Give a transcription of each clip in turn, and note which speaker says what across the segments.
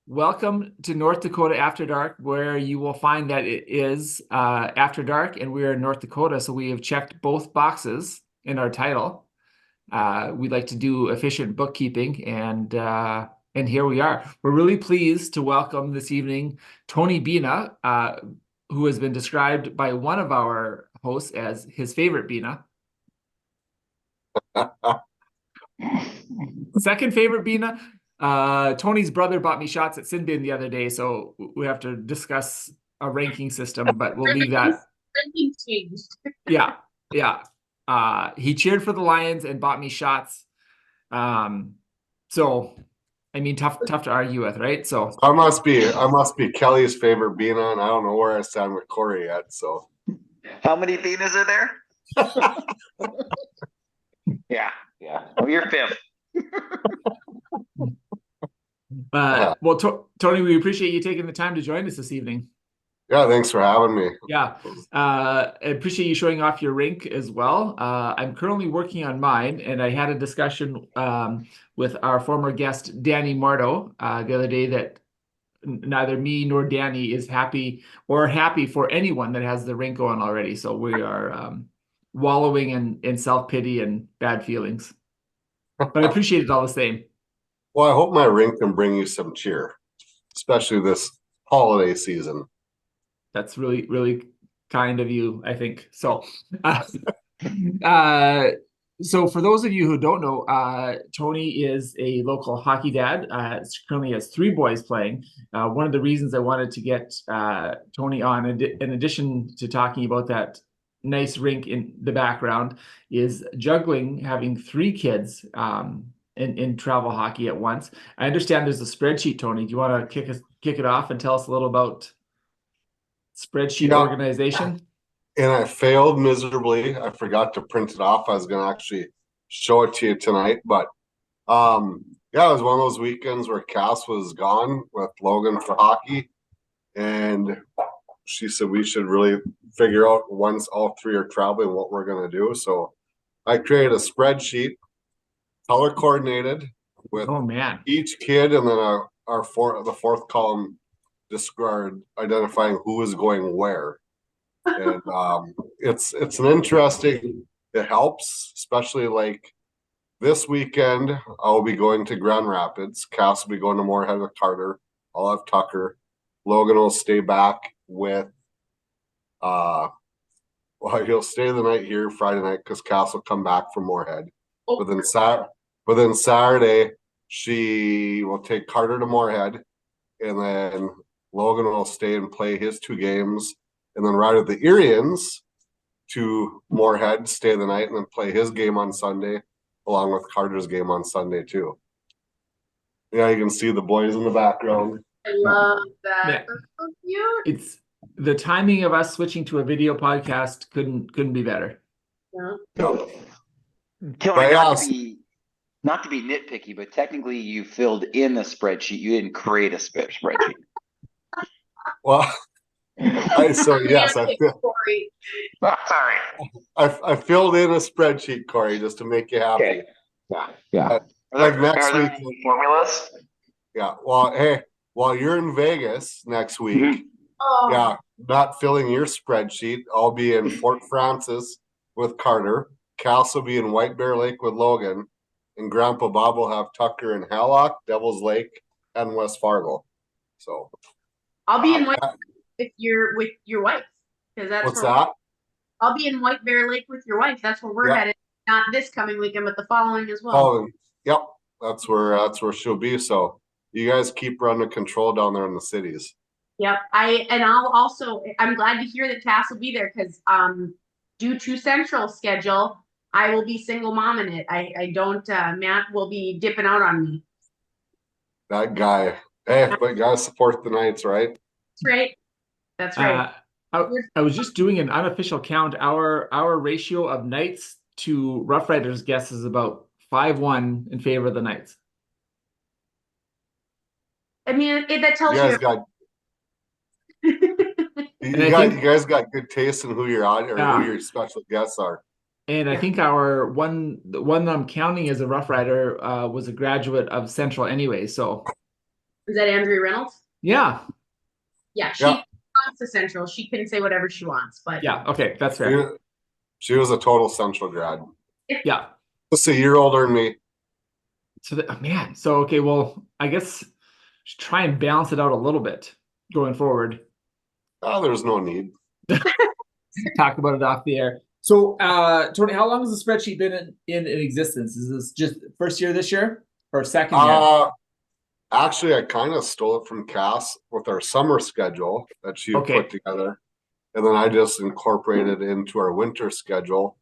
Speaker 1: Welcome to North Dakota After Dark, where you will find that it is after dark, and we are in North Dakota, so we have checked both boxes in our title. We like to do efficient bookkeeping, and here we are. We're really pleased to welcome this evening Tony Bina, who has been described by one of our hosts as his favorite Bina. Second favorite Bina. Tony's brother bought me shots at Sin Bin the other day, so we have to discuss a ranking system, but we'll leave that.
Speaker 2: Ranking changed.
Speaker 1: Yeah. He cheered for the Lions and bought me shots. So I mean, tough to argue with, right? So
Speaker 3: I must be Kelly's favorite Bina, and I don't know where I stand with Corey yet. So
Speaker 4: how many Binas are there? Yeah. Oh, you're fifth.
Speaker 1: Well, Tony, we appreciate you taking the time to join us this evening.
Speaker 3: Yeah, thanks for having me.
Speaker 1: Yeah, I appreciate you showing off your rink as well. I'm currently working on mine, and I had a discussion with our former guest, Danny Marto, the other day that neither me nor Danny is happy for anyone that has the rink going already. So we are wallowing in self-pity and bad feelings. But I appreciate it all the same.
Speaker 3: Well, I hope my rink can bring you some cheer, especially this holiday season.
Speaker 1: That's really, really kind of you, I think. So, so for those of you who don't know, Tony is a local hockey dad. Currently has 3 boys playing. One of the reasons I wanted to get Tony on, in addition to talking about that nice rink in the background, is juggling having 3 kids in travel hockey at once. I understand there's a spreadsheet, Tony. Do you want to kick it off and tell us a little about spreadsheet organization?
Speaker 3: And I failed miserably. I forgot to print it off. I was going to actually show it to you tonight, but it was one of those weekends where Cass was gone with Logan for hockey, and she said we should really figure out once all 3 are traveling what we're going to do. So I created a spreadsheet, color coordinated, with each kid, and then the fourth column described identifying who is going where. And it's an interesting, it helps, especially like this weekend I'll be going to Grand Rapids. Cass will be going to Moorhead with Carter. I'll have Tucker. Logan will stay back with he'll stay the night here Friday night because Cass will come back from Moorhead. But then Saturday she will take Carter to Moorhead, and then Logan will stay and play his 2 games, and then ride with the Irians to Moorhead, stay the night, and then play his game on Sunday, along with Carter's game on Sunday too. Yeah, you can see the boys in the background.
Speaker 2: I love that. Yeah. That's so cute.
Speaker 1: It's the timing of us switching to a video podcast couldn't be better.
Speaker 2: Yeah.
Speaker 4: No. Not to be nitpicky, but technically you filled in a spreadsheet. You didn't create a spreadsheet.
Speaker 3: Well, I filled in a spreadsheet, Corey, just to make you happy.
Speaker 4: Okay. Yeah.
Speaker 3: Like next week,
Speaker 4: formulas.
Speaker 3: Yeah. Well, hey, while you're in Vegas next week, not filling your spreadsheet, I'll be in Fort Francis with Carter. Cass will be in White Bear Lake with Logan, and Grandpa Bob will have Tucker in Hallock, Devil's Lake, and West Fargo. So
Speaker 2: I'll be in White with your wife, because that's
Speaker 3: what's that?
Speaker 2: I'll be in White Bear Lake with your wife. That's where we're headed. Not this coming weekend, but the following as well.
Speaker 3: Oh, yep. That's where she'll be. So you guys keep running control down there in the cities.
Speaker 2: Yep. I'm glad to hear that Cass will be there, because due to Central schedule, I will be single mom in it. I don't Matt will be dipping out on me.
Speaker 3: That guy. Hey, but gotta support the Knights, right?
Speaker 2: That's right.
Speaker 1: I was just doing an unofficial count. Our ratio of Knights to Rough Riders guests is about 5-1 in favor of the Knights.
Speaker 2: I mean, that tells
Speaker 3: you guys got good taste in who you're on or who your special guests are.
Speaker 1: And I think the one that I'm counting as a Rough Rider was a graduate of Central anyway. So
Speaker 2: Is that Andrea Reynolds?
Speaker 1: Yeah.
Speaker 2: Yeah, she
Speaker 3: Yeah.
Speaker 2: comes to Central. She can say whatever she wants, but
Speaker 1: Yeah. Okay. That's fair.
Speaker 3: She was a total Central grad.
Speaker 1: Yeah.
Speaker 3: Just a year older than me.
Speaker 1: So man. So, okay. Well, I guess should try and balance it out a little bit going forward.
Speaker 3: Oh, there's no need.
Speaker 1: Talk about it off the air. So, Tony, how long has the spreadsheet been in existence? Is this just first year this year or second year?
Speaker 3: Actually, I kind of stole it from Cass with our summer schedule that she had
Speaker 1: Okay.
Speaker 3: put together. And then I just incorporated it into our winter schedule.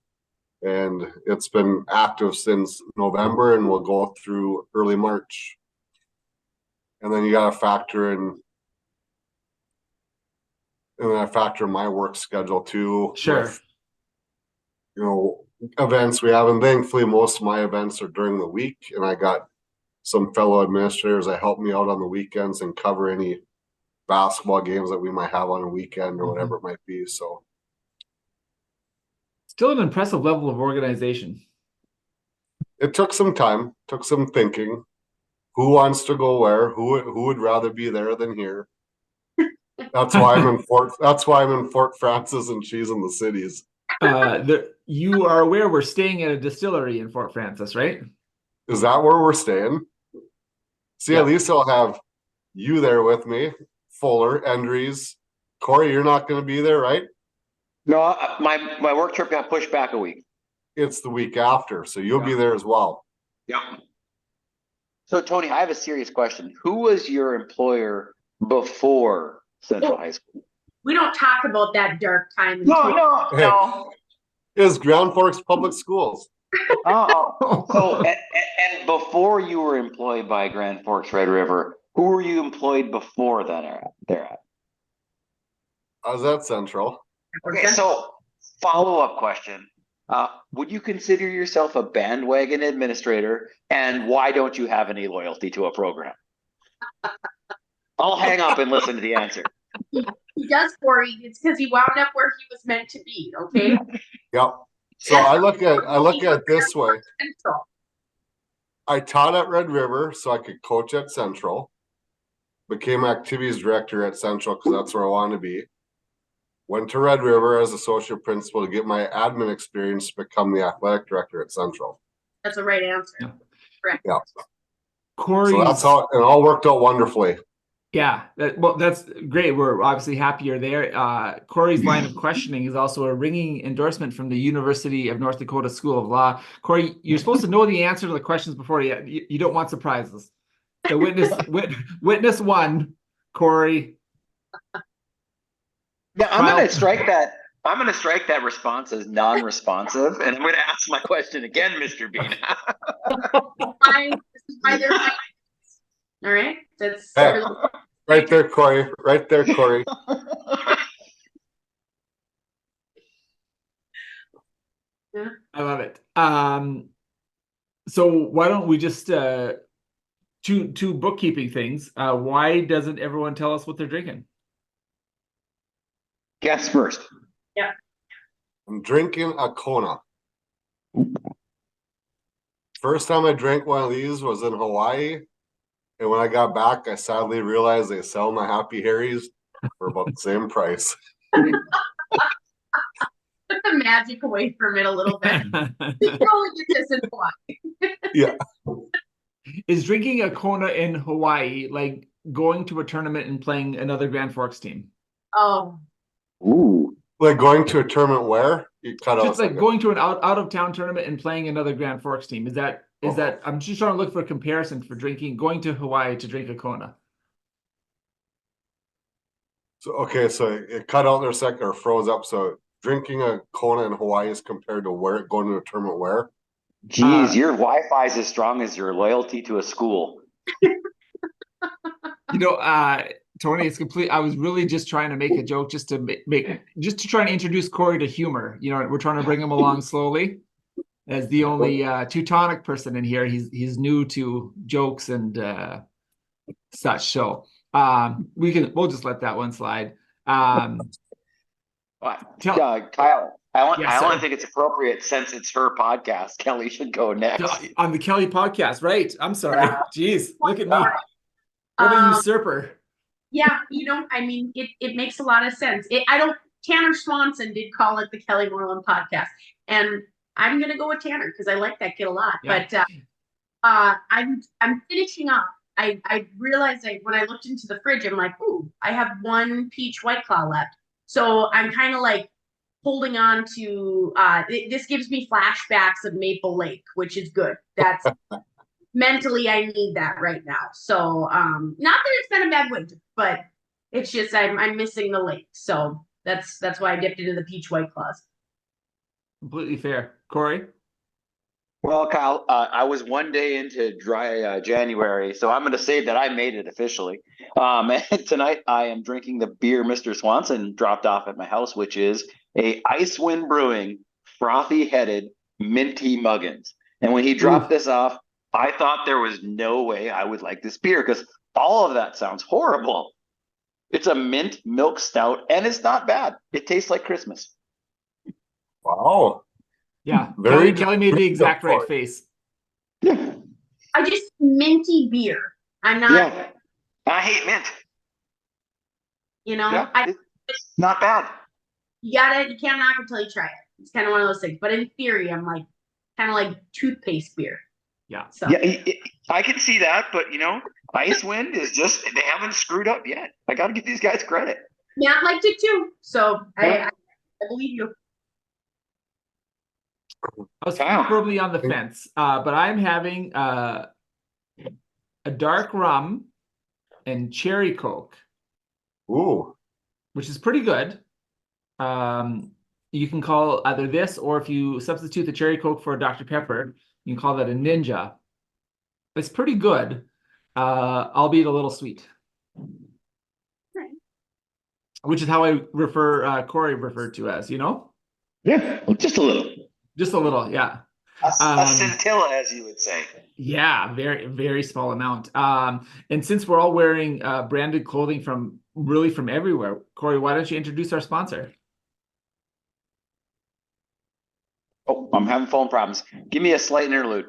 Speaker 3: And it's been active since November and will go through early March. And then you got to factor in, and then I factor my work schedule too.
Speaker 1: Sure.
Speaker 3: With, events we have. And thankfully, most of my events are during the week. And I got some fellow administrators that help me out on the weekends and cover any basketball games that we might have on a weekend or whatever it might be. So
Speaker 1: Still an impressive level of organization.
Speaker 3: it took some time, took some thinking. Who wants to go where? Who would rather be there than here? That's why I'm in Fort Francis and she's in the cities.
Speaker 1: You are aware we're staying at a distillery in Fort Francis, right?
Speaker 3: Is that where we're staying? See,
Speaker 1: Yeah.
Speaker 3: at least I'll have you there with me, Fuller, Endries. Corey, you're not going to be there, right?
Speaker 4: No, my work trip got pushed back a week.
Speaker 3: It's the week after, so you'll be there as well.
Speaker 4: Yeah. So, Tony, I have a serious question. Who was your employer before Central High School?
Speaker 2: we don't talk about that dark time.
Speaker 4: No.
Speaker 3: It was Grand Forks Public Schools.
Speaker 4: So, and before you were employed by Grand Forks Red River, who were you employed before that there?
Speaker 3: I was at Central.
Speaker 4: Okay, so follow-up question. Would you consider yourself a bandwagon administrator, and why don't you have any loyalty to a program? I'll hang up and listen to the answer.
Speaker 2: He does, Corey. It's because he wound up where he was meant to be. Okay.
Speaker 3: Yep. So I look at it this way.
Speaker 2: Central.
Speaker 3: I taught at Red River so I could coach at Central. Became activities director at Central because that's where I wanted to be. Went to Red River as associate principal to get my admin experience to become the athletic director at Central.
Speaker 2: That's the right answer.
Speaker 1: Yeah.
Speaker 2: Correct.
Speaker 3: Yeah.
Speaker 1: Corey.
Speaker 3: So that's how it all worked out wonderfully.
Speaker 1: Yeah, that's great. We're obviously happy you're there. Corey's line of questioning is also a ringing endorsement from the University of North Dakota School of Law. Corey, you're supposed to know the answer to the questions before you don't want surprises. So witness one, Corey.
Speaker 4: Yeah, I'm going to strike that response as non-responsive, and I'm going to ask my question again, Mr. Bina.
Speaker 2: This is why they're all right. That's
Speaker 3: right there, Corey. Right there, Corey.
Speaker 2: Yeah.
Speaker 1: I love it. So why don't we just two bookkeeping things? Why doesn't everyone tell us what they're drinking?
Speaker 4: Guess first.
Speaker 2: Yeah.
Speaker 3: I'm drinking a Kona. First time I drank one of these was in Hawaii. And when I got back, I sadly realized they sell my Happy Harry's for about the same price.
Speaker 2: Put the magic away from it a little bit. You can only get this in Hawaii.
Speaker 3: Yeah.
Speaker 1: Is drinking a Kona in Hawaii like going to a tournament and playing another Grand Forks team?
Speaker 2: Oh.
Speaker 4: Ooh.
Speaker 3: Like going to a tournament where? You cut out.
Speaker 1: Just like going to an out of town tournament and playing another Grand Forks team. Is that I'm just trying to look for a comparison for going to Hawaii to drink a Kona.
Speaker 3: So okay, so it cut out there a second or froze up. So drinking a Kona in Hawaii is compared to going to a tournament where?
Speaker 4: Geez, your Wi-Fi is as strong as your loyalty to a school.
Speaker 1: Tony, it's complete. I was really just trying to make a joke just to just to try and introduce Corey to humor. We're trying to bring him along slowly. As the only Teutonic person in here, he's new to jokes and such. So we'll just let that one slide.
Speaker 4: Kyle, I only think it's appropriate since it's her podcast. Kelly should go next.
Speaker 1: On the Kelly podcast, right? I'm sorry. Jeez, look at me. What a
Speaker 2: Um,
Speaker 1: usurper.
Speaker 2: yeah, I mean, it makes a lot of sense. Tanner Swanson did call it the Kelly Moreland podcast, and I'm gonna go with Tanner because I like that kid a lot.
Speaker 1: Yeah.
Speaker 2: But I'm finishing up. I realized when I looked into the fridge, I'm like, ooh, I have one peach White Claw left. So I'm kind of like holding on to this gives me flashbacks of Maple Lake, which is good. That's mentally I need that right now. So not that it's been a bad winter, but it's just I'm missing the lake. So that's why I dipped into the peach White Claws.
Speaker 1: Completely fair. Corey?
Speaker 4: Well, Kyle, I was one day into dry January, so I'm going to say that I made it officially. And tonight I am drinking the beer Mr. Swanson dropped off at my house, which is a Icewind Brewing frothy headed minty muggins. And when he dropped this off, I thought there was no way I would like this beer because all of that sounds horrible. It's a mint milk stout, and it's not bad. It tastes like Christmas.
Speaker 3: Wow.
Speaker 1: Yeah.
Speaker 3: Very
Speaker 1: Kelly made the exact right
Speaker 3: Corey.
Speaker 1: face.
Speaker 4: Yeah.
Speaker 2: I just minty beer. I'm not,
Speaker 4: Yeah. I hate mint. Yeah, it's not bad.
Speaker 2: you can't knock it until you try it. It's kind of one of those things. But in theory, I'm like kind of like toothpaste beer.
Speaker 1: Yeah.
Speaker 2: So
Speaker 4: Yeah, I can see that, but Icewind is they haven't screwed up yet. I got to give these guys credit.
Speaker 2: Matt liked it too. So
Speaker 4: Yeah.
Speaker 2: I believe you.
Speaker 1: I was
Speaker 4: Wow.
Speaker 1: firmly on the fence, but I'm having a dark rum and cherry Coke,
Speaker 3: Ooh.
Speaker 1: which is pretty good. You can call either this, or if you substitute the cherry Coke for a Dr. Pepper, you can call that a Ninja. It's pretty good, albeit a little sweet.
Speaker 2: Right.
Speaker 1: Which is how I Corey referred to as,
Speaker 4: Yeah, just a little.
Speaker 1: Just a little, yeah.
Speaker 4: A scintilla, as you would say.
Speaker 1: Yeah, very, very small amount. And since we're all wearing branded clothing from everywhere, Corey, why don't you introduce our sponsor?
Speaker 4: Oh, I'm having phone problems. Give me a slight interlude.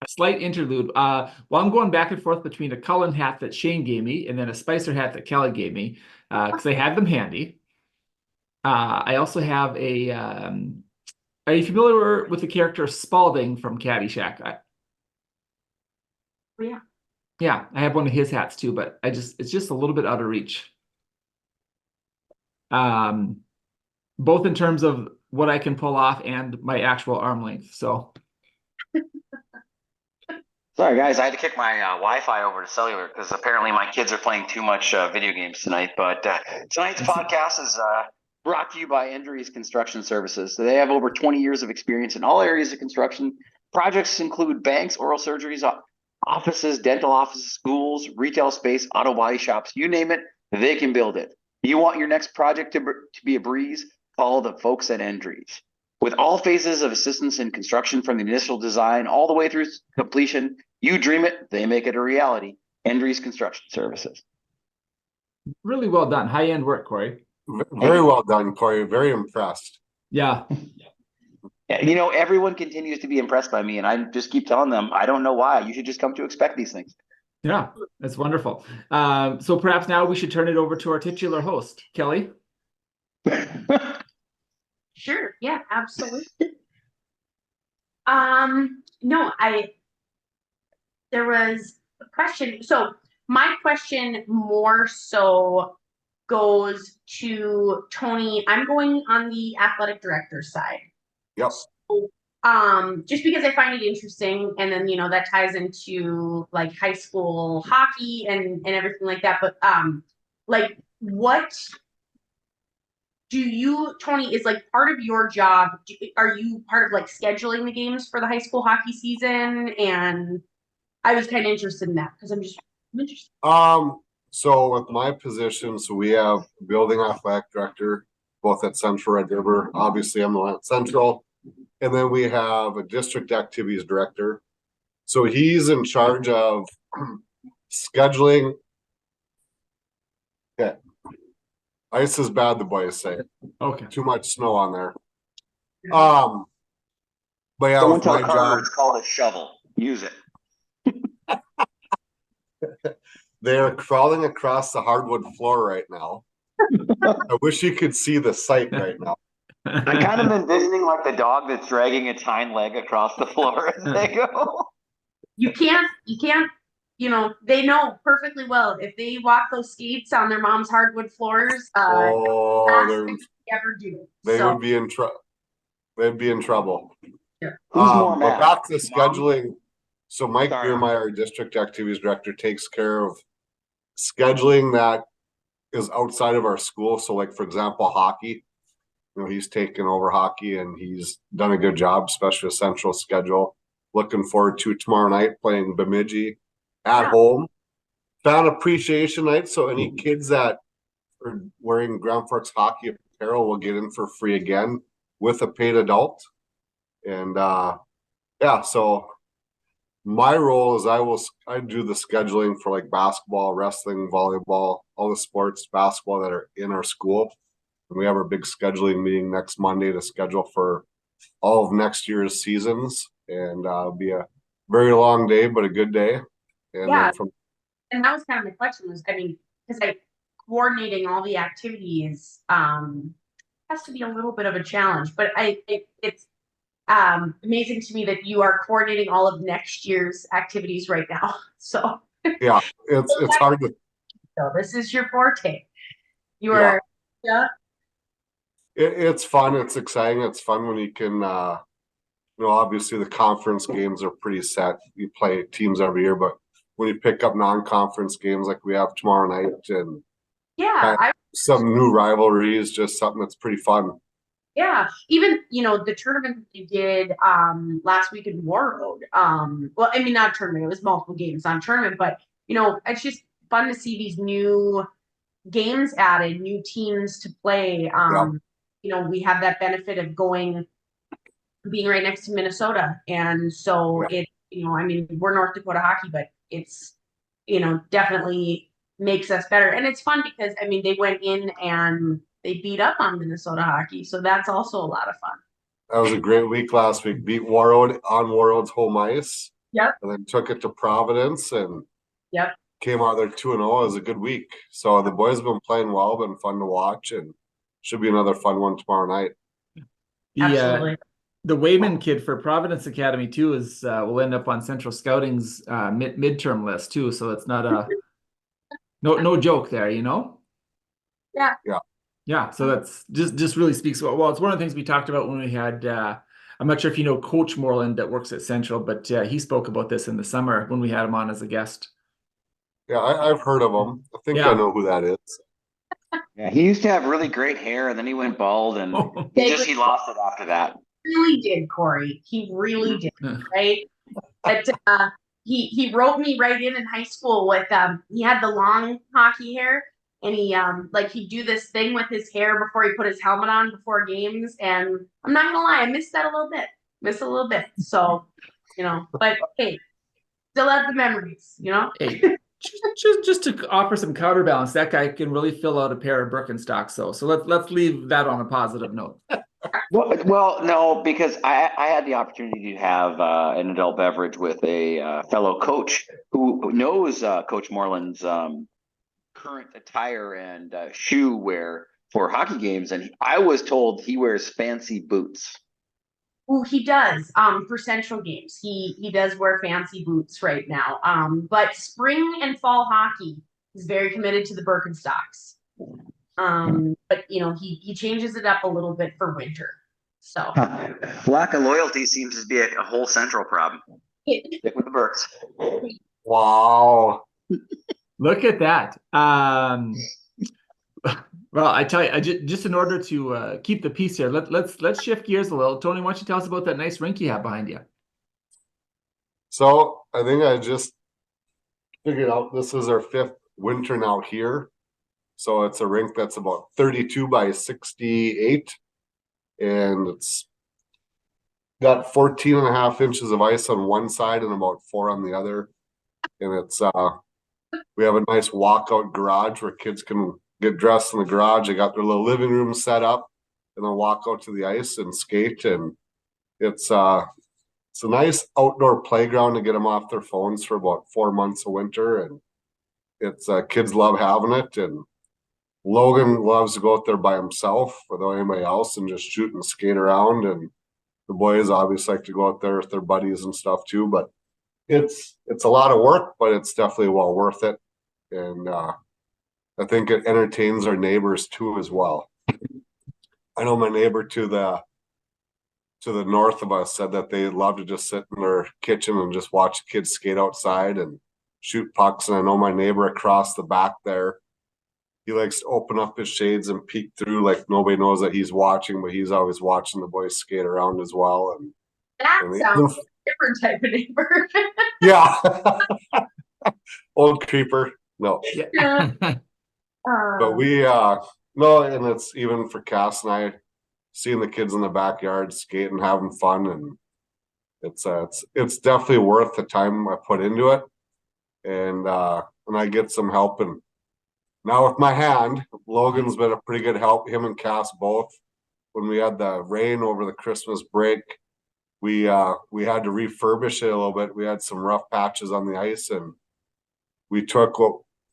Speaker 1: A slight interlude. Well, I'm going back and forth between a Cullen hat that Shane gave me and then a Spicer hat that Kelly gave me because I had them handy. I also have a. Are you familiar with the character Spalding from Caddyshack?
Speaker 2: Yeah.
Speaker 1: Yeah, I have one of his hats too, but it's just a little bit out of reach. Both in terms of what I can pull off and my actual arm length. So
Speaker 4: Sorry, guys, I had to kick my Wi-Fi over to cellular because apparently my kids are playing too much video games tonight. But tonight's podcast is brought to you by Endries Construction Services. So they have over 20 years of experience in all areas of construction. Projects include banks, oral surgeries, offices, dental offices, schools, retail space, auto body shops, you name it, they can build it. You want your next project to be a breeze? Call the folks at Endries. With all phases of assistance in construction from the initial design all the way through completion, you dream it, they make it a reality. Endries Construction Services.
Speaker 1: really well done. High-end work, Corey.
Speaker 3: Very well done, Corey. Very impressed.
Speaker 1: Yeah.
Speaker 4: Yeah, everyone continues to be impressed by me, and I just keep telling them, I don't know why. You should just come to expect these things.
Speaker 1: Yeah, that's wonderful. So perhaps now we should turn it over to our titular host, Kelly.
Speaker 2: Sure. Yeah, absolutely. No, there was a question. So my question more so goes to Tony. I'm going on the athletic director side.
Speaker 3: Yep.
Speaker 2: So, just because I find it interesting, and then that ties into like high school hockey and everything like that. But like what do you, Tony, is like part of your job? Are you part of like scheduling the games for the high school hockey season? And I was kind of interested in that because I'm interested.
Speaker 3: So with my position, so we have building athletic director, both at Central Red River. Obviously, I'm the one at Central. And then we have a district activities director. So he's in charge of scheduling. Okay. Ice is bad, the boys say.
Speaker 1: Okay.
Speaker 3: Too much snow on there. But yeah,
Speaker 4: Someone
Speaker 3: with
Speaker 4: tell
Speaker 3: my
Speaker 4: Carter
Speaker 3: job,
Speaker 4: it's called a shovel. Use it.
Speaker 3: They're crawling across the hardwood floor right now. I wish you could see the sight right now.
Speaker 4: I'm kind of envisioning like the dog that's dragging its hind leg across the floor as they go.
Speaker 2: You can't, they know perfectly well if they walk those skates on their mom's hardwood floors,
Speaker 3: Oh,
Speaker 2: last thing they ever do.
Speaker 3: they
Speaker 2: So,
Speaker 3: would be in trouble. They'd be in trouble.
Speaker 4: Who's more
Speaker 3: But
Speaker 4: mad?
Speaker 3: back to
Speaker 4: Mom?
Speaker 3: scheduling. So Mike
Speaker 4: Sorry.
Speaker 3: Biermeyer, our district activities director, takes care of scheduling that is outside of our school. So like, for example, hockey, he's taken over hockey and he's done a good job, especially a central schedule. Looking forward to tomorrow night playing Bemidji at home. Fan appreciation night. So any kids that are wearing Grand Forks hockey apparel will get in for free again with a paid adult. And so my role is I do the scheduling for like basketball, wrestling, volleyball, all the sports basketball that are in our school. And we have our big scheduling meeting next Monday to schedule for all of next year's seasons. And it'll be a very long day, but a good day. And then
Speaker 2: and that was kind of my question was, because coordinating all the activities has to be a little bit of a challenge, but it's amazing to me that you are coordinating all of next year's activities right now. So
Speaker 3: yeah, it's hard to.
Speaker 2: So this is your forte. You are,
Speaker 3: It's fun. It's exciting. It's fun when you can. Obviously the conference games are pretty set. You play teams every year, but when you pick up non-conference games like we have tomorrow night and some new rivalries, just something that's pretty fun.
Speaker 2: Yeah, even the tournament that they did last week in Warroad. Well, I mean not a tournament, it was multiple games, not a tournament, but it's just fun to see these new games added, new teams to play. We have that benefit of being right next to Minnesota, and so we're North Dakota hockey, but it's definitely makes us better, and it's fun because they went in and they beat up on Minnesota hockey, so that's also a lot of fun.
Speaker 3: That was a great week last week. Beat Warroad on Warroad's home ice.
Speaker 2: Yep.
Speaker 3: And then took it to Providence and came out there 2-0. It was a good week. So the boys have been playing well, been fun to watch, and should be another fun one tomorrow night.
Speaker 2: Absolutely.
Speaker 1: The Wayman kid for Providence Academy too is will end up on Central Scouting's midterm list too. So it's not a no joke there,
Speaker 2: Yeah.
Speaker 1: Yeah, so that's just really speaks well. It's one of the things we talked about when we had. I'm not sure if you know Coach Moreland that works at Central, but he spoke about this in the summer when we had him on as a guest.
Speaker 3: Yeah, I've heard of him. I think I know who that is.
Speaker 4: Yeah, he used to have really great hair, and then he went bald, and he lost it after that.
Speaker 2: Really did, Corey. He really did, right? But he wrote me right in high school with he had the long hockey hair. And he he'd do this thing with his hair before he put his helmet on before games. And I'm not gonna lie, I missed that a little bit. So, but hey, still have the memories,
Speaker 1: Hey, just to offer some counterbalance, that guy can really fill out a pair of Birkenstocks. So let's leave that on a positive note.
Speaker 4: Well, no, because I had the opportunity to have an adult beverage with a fellow coach who knows Coach Moreland's current attire and shoe wear for hockey games, and I was told he wears fancy boots.
Speaker 2: Oh, he does. For Central games, he does wear fancy boots right now. But spring and fall hockey is very committed to the Birkenstocks. But he changes it up a little bit for winter. So
Speaker 4: lack of loyalty seems to be a whole Central problem. Stick with the Birks.
Speaker 3: Wow.
Speaker 1: Look at that. Well, I tell you, just in order to keep the peace here, let's shift gears a little. Tony, why don't you tell us about that nice rink you have behind you?
Speaker 3: So I think I just figured out this is our 5th winter now here. So it's a rink that's about 32 by 68. And it's got 14.5 inches of ice on one side and about 4 on the other. And it's we have a nice walkout garage where kids can get dressed in the garage. They got their little living room set up and then walk out to the ice and skate. And it's a nice outdoor playground to get them off their phones for about 4 months of winter. And it's kids love having it, and Logan loves to go out there by himself without anybody else and just shoot and skate around. And the boys obviously like to go out there with their buddies and stuff too. But it's a lot of work, but it's definitely well worth it. And I think it entertains our neighbors too as well. I know my neighbor to the north of us said that they love to just sit in their kitchen and just watch kids skate outside and shoot pucks. And I know my neighbor across the back there, he likes to open up his shades and peek through like nobody knows that he's watching, but he's always watching the boys skate around as well. And
Speaker 2: That sounds like a different type of neighbor.
Speaker 3: yeah. Old creeper. No.
Speaker 1: Yeah.
Speaker 3: But we no, and it's even for Cass and I seeing the kids in the backyard skating, having fun, and it's definitely worth the time I put into it. And I get some help, and now with my hand, Logan's been a pretty good help, him and Cass both. When we had the rain over the Christmas break, we had to refurbish it a little bit. We had some rough patches on the ice, and we took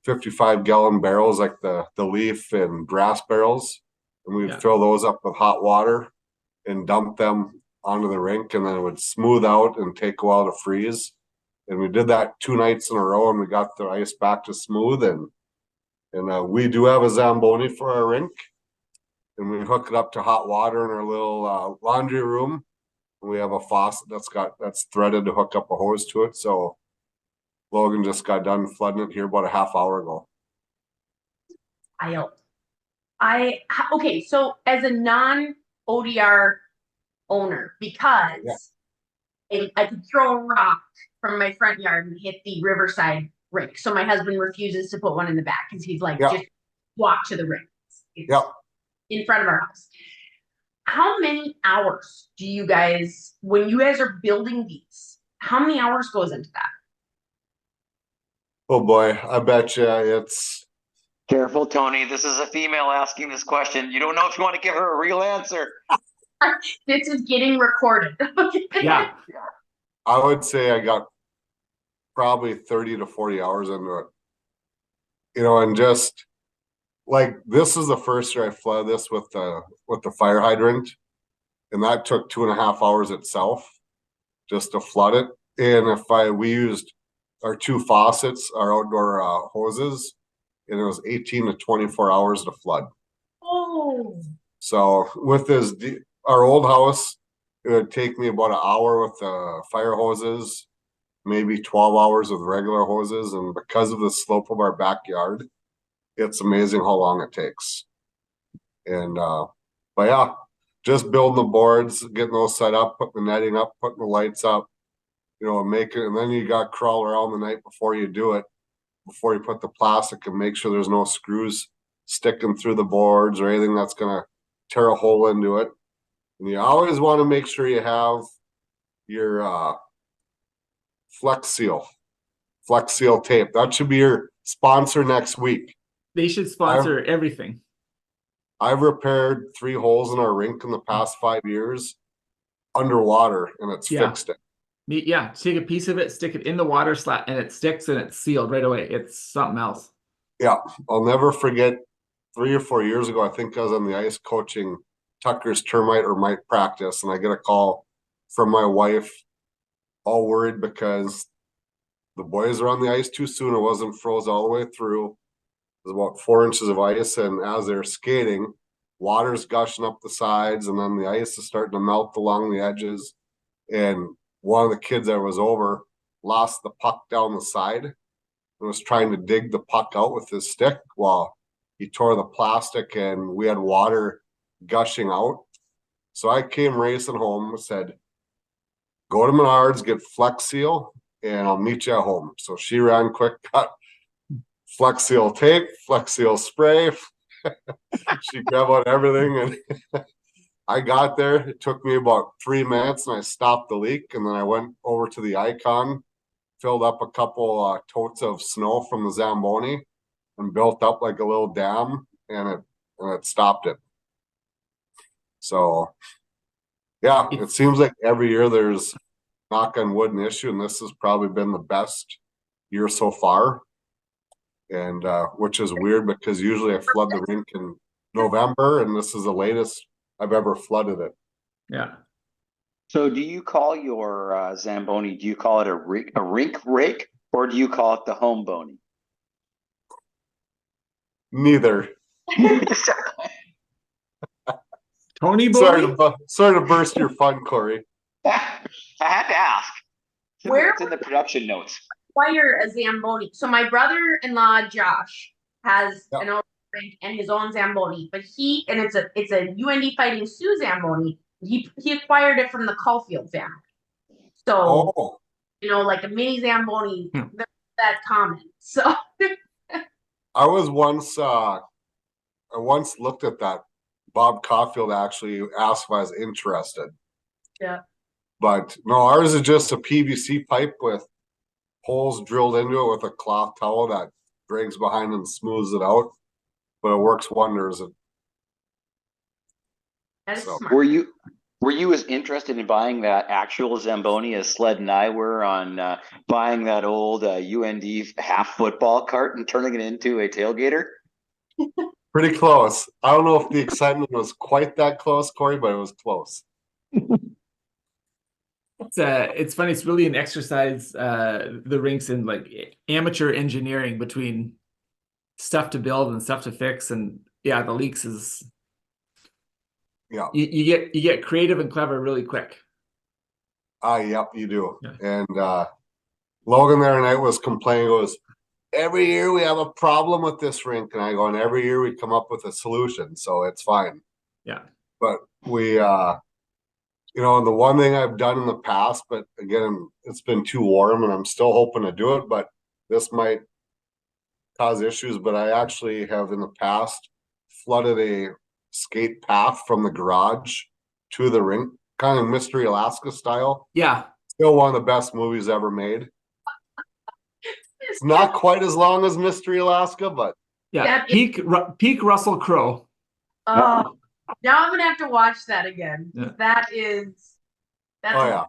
Speaker 3: 55-gallon barrels like the leaf and grass barrels, and we'd fill those up with hot water and dump them onto the rink, and then it would smooth out and take a while to freeze. And we did that 2 nights in a row, and we got the ice back to smooth. And we do have a Zamboni for our rink, and we hook it up to hot water in our little laundry room. And we have a faucet that's threaded to hook up a hose to it. So Logan just got done flooding it here about a half hour ago.
Speaker 2: Okay, so as a non-ODR owner, because I could throw a rock from my front yard and hit the Riverside rink. So my husband refuses to put one in the back because he's like, just walk to the rink. It's in front of our house. How many hours do you guys, when you guys are building these, how many hours goes into that?
Speaker 3: Oh boy, I bet you it's...
Speaker 4: Careful, Tony. This is a female asking this question. You don't know if you want to give her a real answer.
Speaker 2: This is getting recorded.
Speaker 1: Yeah.
Speaker 3: I would say I got probably 30 to 40 hours into it. And just like this is the first year I flooded this with the fire hydrant, and that took 2.5 hours itself just to flood it. And we used our 2 faucets, our outdoor hoses, and it was 18 to 24 hours to flood.
Speaker 2: Oh.
Speaker 3: So with our old house, it would take me about an hour with the fire hoses, maybe 12 hours with regular hoses. And because of the slope of our backyard, it's amazing how long it takes. And, but yeah, just building the boards, getting those set up, putting the netting up, putting the lights up, make it. And then you got to crawl around the night before you do it, before you put the plastic, and make sure there's no screws sticking through the boards or anything that's going to tear a hole into it. And you always want to make sure you have your Flex Seal tape. That should be your sponsor next week.
Speaker 1: They should sponsor everything.
Speaker 3: I've repaired 3 holes in our rink in the past 5 years underwater, and it's fixed it.
Speaker 1: Yeah, take a piece of it, stick it in the water slat, and it sticks and it's sealed right away. It's something else.
Speaker 3: Yeah, I'll never forget 3 or 4 years ago, I think I was on the ice coaching Tucker's termite or mite practice, and I get a call from my wife, all worried because the boys are on the ice too soon. It wasn't froze all the way through. It was about 4 inches of ice, and as they're skating, water's gushing up the sides, and then the ice is starting to melt along the edges. And one of the kids that was over lost the puck down the side and was trying to dig the puck out with his stick while he tore the plastic, and we had water gushing out. So I came racing home and said, go to Menards, get Flex Seal, and I'll meet you at home. So she ran quick, got Flex Seal tape, Flex Seal spray. She grabbed out everything, and I got there. It took me about 3 minutes, and I stopped the leak. And then I went over to the Icon, filled up a couple totes of snow from the Zamboni, and built up like a little dam, and it stopped it. So, yeah, it seems like every year there's, knock on wood, an issue, and this has probably been the best year so far. And which is weird because usually I flood the rink in November, and this is the latest I've ever flooded it.
Speaker 1: Yeah.
Speaker 4: So do you call your Zamboni, do you call it a rink rake, or do you call it the home bony?
Speaker 3: Neither.
Speaker 1: Tony
Speaker 3: Sorry
Speaker 1: Bowley?
Speaker 3: sorry to burst your fun, Corey.
Speaker 4: I had to ask.
Speaker 2: Where
Speaker 4: It's in the production notes.
Speaker 2: Acquire a Zamboni? So my brother-in-law Josh has
Speaker 3: Yeah.
Speaker 2: an old rink and his own Zamboni, but it's a UND Fighting Sioux Zamboni. He acquired it from the Caulfield family. So
Speaker 3: Oh,
Speaker 2: like a mini Zamboni,
Speaker 1: Hmm.
Speaker 2: they're not that common. So
Speaker 3: I was once I once looked at that. Bob Caulfield actually asked if I was interested.
Speaker 2: yeah.
Speaker 3: But no, ours is just a PVC pipe with holes drilled into it with a cloth towel that drags behind and smooths it out. But it works wonders.
Speaker 2: That is
Speaker 3: So-
Speaker 2: smart.
Speaker 4: Were you as interested in buying that actual Zamboni as Sled and I were on buying that old UND half football cart and turning it into a tailgater?
Speaker 3: Pretty close. I don't know if the excitement was quite that close, Corey, but it was close.
Speaker 1: It's funny. It's really an exercise, the rinks in like amateur engineering between stuff to build and stuff to fix. And yeah, the leaks is,
Speaker 3: Yeah.
Speaker 1: you get creative and clever really quick.
Speaker 3: Yep, you do.
Speaker 1: Yeah.
Speaker 3: And Logan there tonight was complaining, goes, every year we have a problem with this rink. And I go, and every year we come up with a solution. So it's fine.
Speaker 1: Yeah.
Speaker 3: But we and the one thing I've done in the past, but again, it's been too warm and I'm still hoping to do it, but this might cause issues. But I actually have in the past flooded a skate path from the garage to the rink, kind of Mystery Alaska style.
Speaker 1: Yeah.
Speaker 3: Still one of the best movies ever made. It's not quite as long as Mystery Alaska, but
Speaker 1: Yeah. Peak Russell Crowe.
Speaker 2: Oh, now I'm gonna have to watch that again.
Speaker 1: Yeah.
Speaker 2: That's
Speaker 3: oh yeah.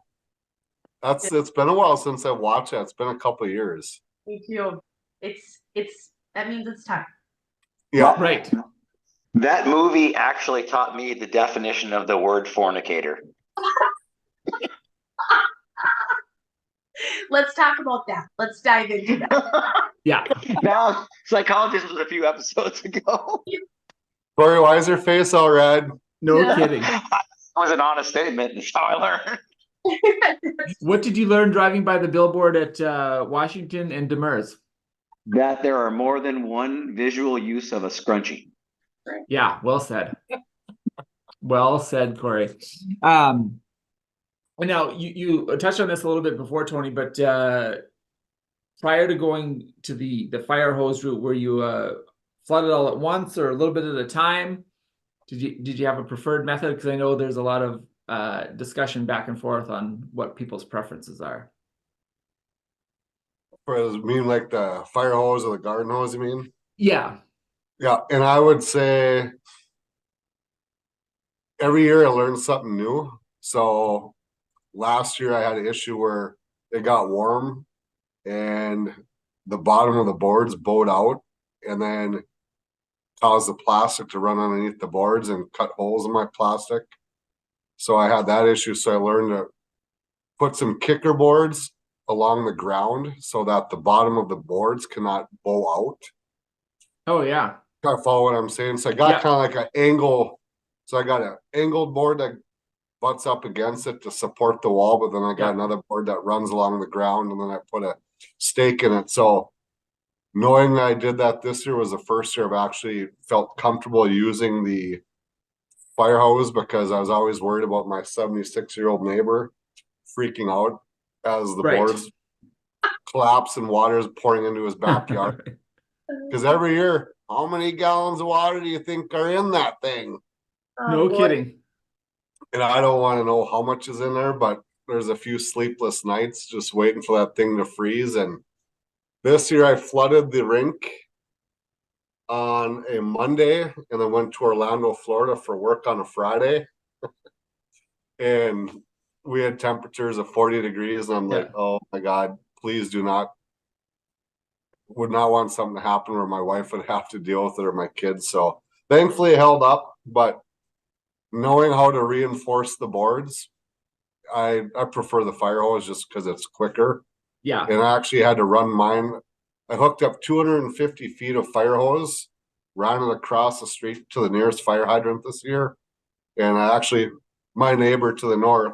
Speaker 3: It's been a while since I watched it. It's been a couple of years.
Speaker 2: me too. That means it's time.
Speaker 3: Yeah.
Speaker 1: Right.
Speaker 4: That movie actually taught me the definition of the word fornicator.
Speaker 2: Let's talk about that. Let's dive into that.
Speaker 1: Yeah.
Speaker 4: Now, Psychologist was a few episodes ago.
Speaker 3: Corey, why is your face all red?
Speaker 1: No
Speaker 2: Yeah.
Speaker 1: kidding.
Speaker 4: It was an honest statement. That's how I learned.
Speaker 1: What did you learn driving by the billboard at Washington and Demers?
Speaker 4: That there are more than one visual use of a scrunchie.
Speaker 1: Yeah, well said. Well said, Corey. Now you touched on this a little bit before, Tony, but prior to going to the fire hose route, were you flooded all at once or a little bit at a time? Did you have a preferred method? Because I know there's a lot of discussion back and forth on what people's preferences are.
Speaker 3: You mean like the fire hose or the garden hose, you mean?
Speaker 1: Yeah.
Speaker 3: Yeah, and I would say every year I learn something new. So last year I had an issue where it got warm and the bottom of the boards bowed out and then caused the plastic to run underneath the boards and cut holes in my plastic. So I had that issue. So I learned to put some kicker boards along the ground so that the bottom of the boards cannot bow out.
Speaker 1: Oh yeah.
Speaker 3: Kind of follow what I'm saying. So I got kind of like an angle. So I got an angled board that butts up against it to support the wall, but then I got another board that runs along the ground, and then I put a stake in it. So knowing that I did that this year was the first year I've actually felt comfortable using the fire hose, because I was always worried about my 76-year-old neighbor freaking out as the boards collapse and water is pouring into his backyard. Because every year, how many gallons of water do you think are in that thing?
Speaker 1: No kidding.
Speaker 3: And I don't want to know how much is in there, but there's a few sleepless nights just waiting for that thing to freeze. And this year I flooded the rink on a Monday and then went to Orlando, Florida for work on a Friday. And we had temperatures of 40 degrees. And I'm like, oh my God, please do not would not want something to happen where my wife would have to deal with it or my kids. So thankfully it held up, but knowing how to reinforce the boards, I prefer the fire hose just because it's quicker.
Speaker 1: Yeah.
Speaker 3: And I actually had to run mine. I hooked up 250 feet of fire hose, ran it across the street to the nearest fire hydrant this year. And I actually, my neighbor to the north,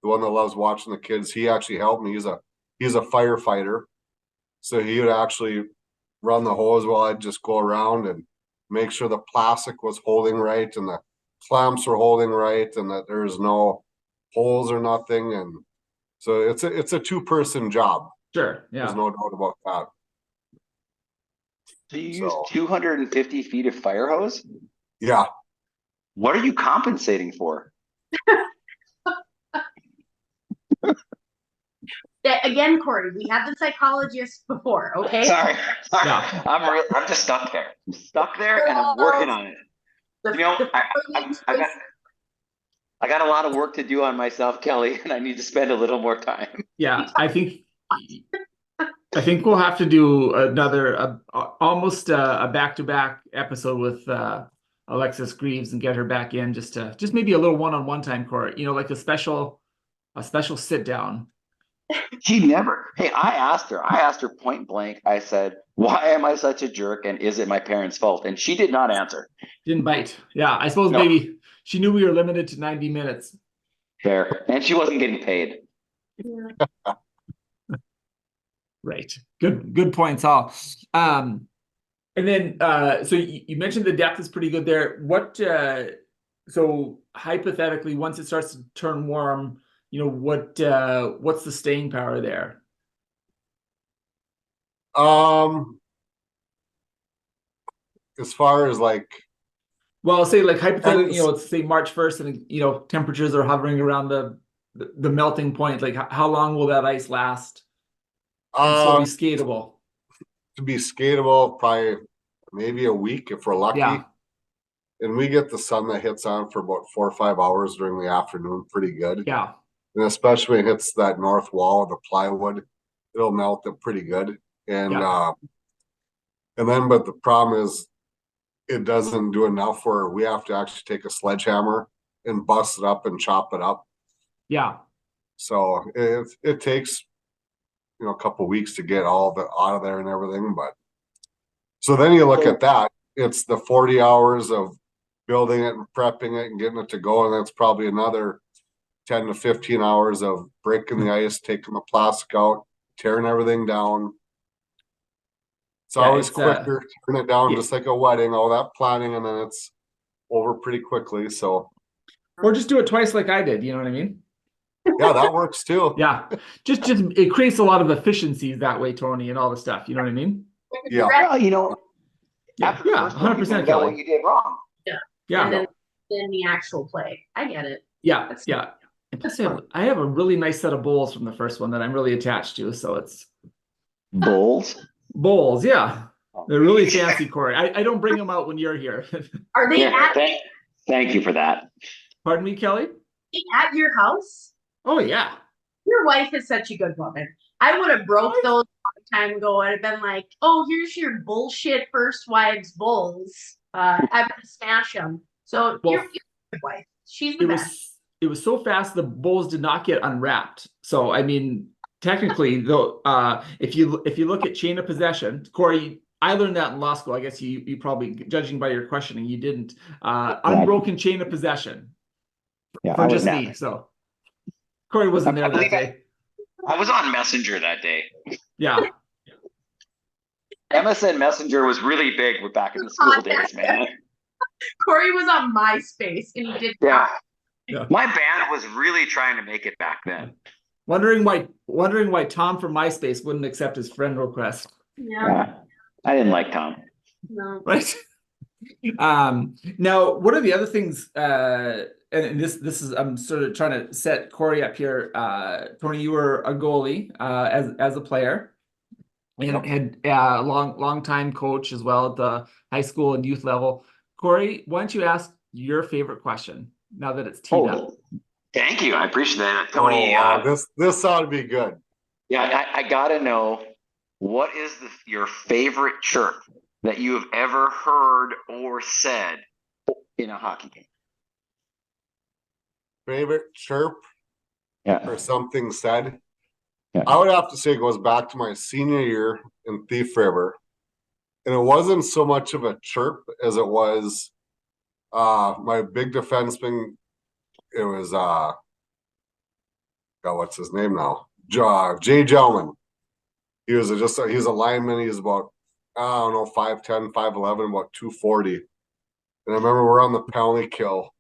Speaker 3: the one that loves watching the kids, he actually helped me. He's a firefighter. So he would actually run the hose while I'd just go around and make sure the plastic was holding right and the clamps were holding right and that there's no holes or nothing. And so it's a 2-person job.
Speaker 1: Sure.
Speaker 3: There's
Speaker 1: Yeah.
Speaker 3: no doubt about that.
Speaker 4: So you
Speaker 3: So-
Speaker 4: use 250 feet of fire hose?
Speaker 3: Yeah.
Speaker 4: What are you compensating for?
Speaker 2: Again, Corey, we had the psychologist before, okay?
Speaker 4: Sorry.
Speaker 1: Yeah.
Speaker 4: I'm just stuck there. I'm stuck there and I'm working on it.
Speaker 2: The-
Speaker 4: You know,
Speaker 2: the-
Speaker 4: I got a lot of work to do on myself, Kelly, and I need to spend a little more time.
Speaker 1: Yeah. I think we'll have to do another almost a back-to-back episode with Alexis Greaves and get her back in just maybe a little one-on-one time, Corey. You know, like a special sit down.
Speaker 4: She never. Hey, I asked her point blank. I said, "Why am I such a jerk? And is it my parents' fault?" And she did not answer.
Speaker 1: Didn't bite. Yeah, I suppose
Speaker 4: No.
Speaker 1: maybe she knew we were limited to 90 minutes.
Speaker 4: Fair. And she wasn't getting paid.
Speaker 1: Right. Good points, all. And then so you mentioned the depth is pretty good there. What so hypothetically, once it starts to turn warm, you know, what's the staying power there?
Speaker 3: As far as like,
Speaker 1: Well, say like hypothetically, you know, let's say March 1st and you know, temperatures are hovering around the melting point. Like how long will that ice last? And still be skatable.
Speaker 3: to be skatable, probably maybe a week if we're lucky.
Speaker 1: Yeah.
Speaker 3: And we get the sun that hits on for about 4 or 5 hours during the afternoon, pretty good.
Speaker 1: Yeah.
Speaker 3: And especially when it hits that north wall of the plywood, it'll melt it pretty good. And
Speaker 1: Yeah.
Speaker 3: but the problem is it doesn't do enough where we have to actually take a sledgehammer and bust it up and chop it up.
Speaker 1: Yeah.
Speaker 3: So it takes, you know, a couple of weeks to get all of it out of there and everything. But so then you look at that, it's the 40 hours of building it and prepping it and getting it to go. And that's probably another 10 to 15 hours of breaking the ice, taking the plastic out, tearing everything down. It's
Speaker 1: Yeah,
Speaker 3: always
Speaker 1: it's,
Speaker 3: quicker, turn it down
Speaker 1: yeah.
Speaker 3: just like a wedding, all that planning, and then it's over pretty quickly. So
Speaker 1: Or just do it twice like I did, you know what I mean?
Speaker 3: yeah, that works too.
Speaker 1: Yeah. Just it creates a lot of efficiencies that way, Tony, and all the stuff. You know what I mean?
Speaker 3: Yeah.
Speaker 4: Well, you know,
Speaker 1: Yeah.
Speaker 4: after the
Speaker 1: Yeah.
Speaker 4: first one, you
Speaker 1: 100%,
Speaker 4: find out what
Speaker 1: Kelly.
Speaker 4: you did wrong.
Speaker 1: Yeah.
Speaker 2: And then the actual play. I get it.
Speaker 1: Yeah. Yeah. And plus, I have a really nice set of bowls from the first one that I'm really attached to. So it's
Speaker 4: Bulls.
Speaker 1: bowls. Yeah. They're really fancy, Corey. I don't bring them out when you're here.
Speaker 2: Are they
Speaker 4: Yeah, thank you for that.
Speaker 1: Pardon me, Kelly?
Speaker 2: at your house?
Speaker 1: Oh, yeah.
Speaker 2: Your wife is such a good woman. I would have broke those a long time ago. I'd have been like, "Oh, here's your bullshit first wives bowls. I'm gonna smash them." So
Speaker 1: Well,
Speaker 2: you're a good wife. She's the best.
Speaker 1: It was so fast the bowls did not get unwrapped. So I mean, technically, though, if you look at chain of possession, Corey, I learned that in law school. I guess you probably, judging by your questioning, you didn't. Unbroken chain of possession
Speaker 4: Yeah,
Speaker 1: for just me. So Corey wasn't there that day.
Speaker 4: I was on Messenger that day.
Speaker 1: Yeah.
Speaker 4: MSN Messenger was really big back in the school days, man.
Speaker 2: Corey was on MySpace and he did
Speaker 4: Yeah.
Speaker 1: Yeah.
Speaker 4: My band was really trying to make it back then.
Speaker 1: Wondering why Tom from MySpace wouldn't accept his friend request.
Speaker 2: Yeah.
Speaker 4: I didn't like Tom.
Speaker 2: No.
Speaker 1: Right. Now, one of the other things, and this is, I'm sort of trying to set Corey up here. Tony, you were a goalie as a player, and had a long time coach as well at the high school and youth level. Corey, why don't you ask your favorite question now that it's teed up?
Speaker 4: Thank you. I appreciate that, Tony.
Speaker 3: Wow. This ought to be good.
Speaker 4: Yeah, I gotta know What is your favorite chirp that you have ever heard or said in a hockey game?
Speaker 3: Favorite chirp
Speaker 4: Yeah.
Speaker 3: or something said?
Speaker 4: Yeah.
Speaker 3: I would have to say it goes back to my senior year in Thief River. And it wasn't so much of a chirp as it was my big defenseman. It was God, what's his name now? Jay Gelman. He was he's a lineman. He's about, I don't know, 5'10", 5'11", about 240. And I remember we're on the penalty kill,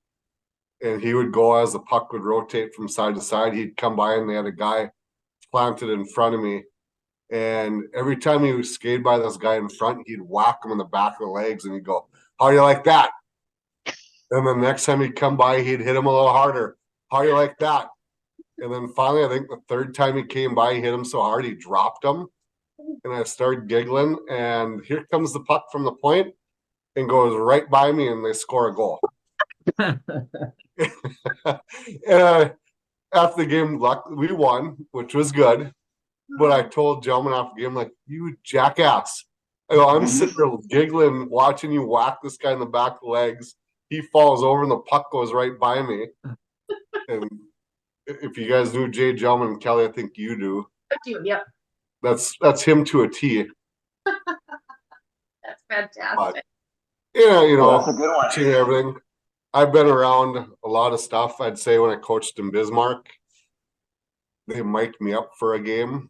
Speaker 3: and he would go as the puck would rotate from side to side. He'd come by, and they had a guy planted in front of me. And every time he would skate by this guy in front, he'd whack him in the back of the legs, and he'd go, "How do you like that?" And then the next time he'd come by, he'd hit him a little harder. "How do you like that?" And then finally, I think the third time he came by, he hit him so hard he dropped him. And I started giggling, and here comes the puck from the point and goes right by me, and they score a goal. And after the game, we won, which was good. But I told gentlemen after the game, like, "You jackass." I go, "I'm sitting there giggling, watching you whack this guy in the back of the legs. He falls over, and the puck goes right by me." And if you guys knew Jay Gelman and Kelly, I think you do.
Speaker 2: I do, yep.
Speaker 3: That's him to a T.
Speaker 2: That's fantastic.
Speaker 3: But, you know,
Speaker 4: Well, that's a good one.
Speaker 3: watching everything. I've been around a lot of stuff. I'd say when I coached in Bismarck, they mic'd me up for a game.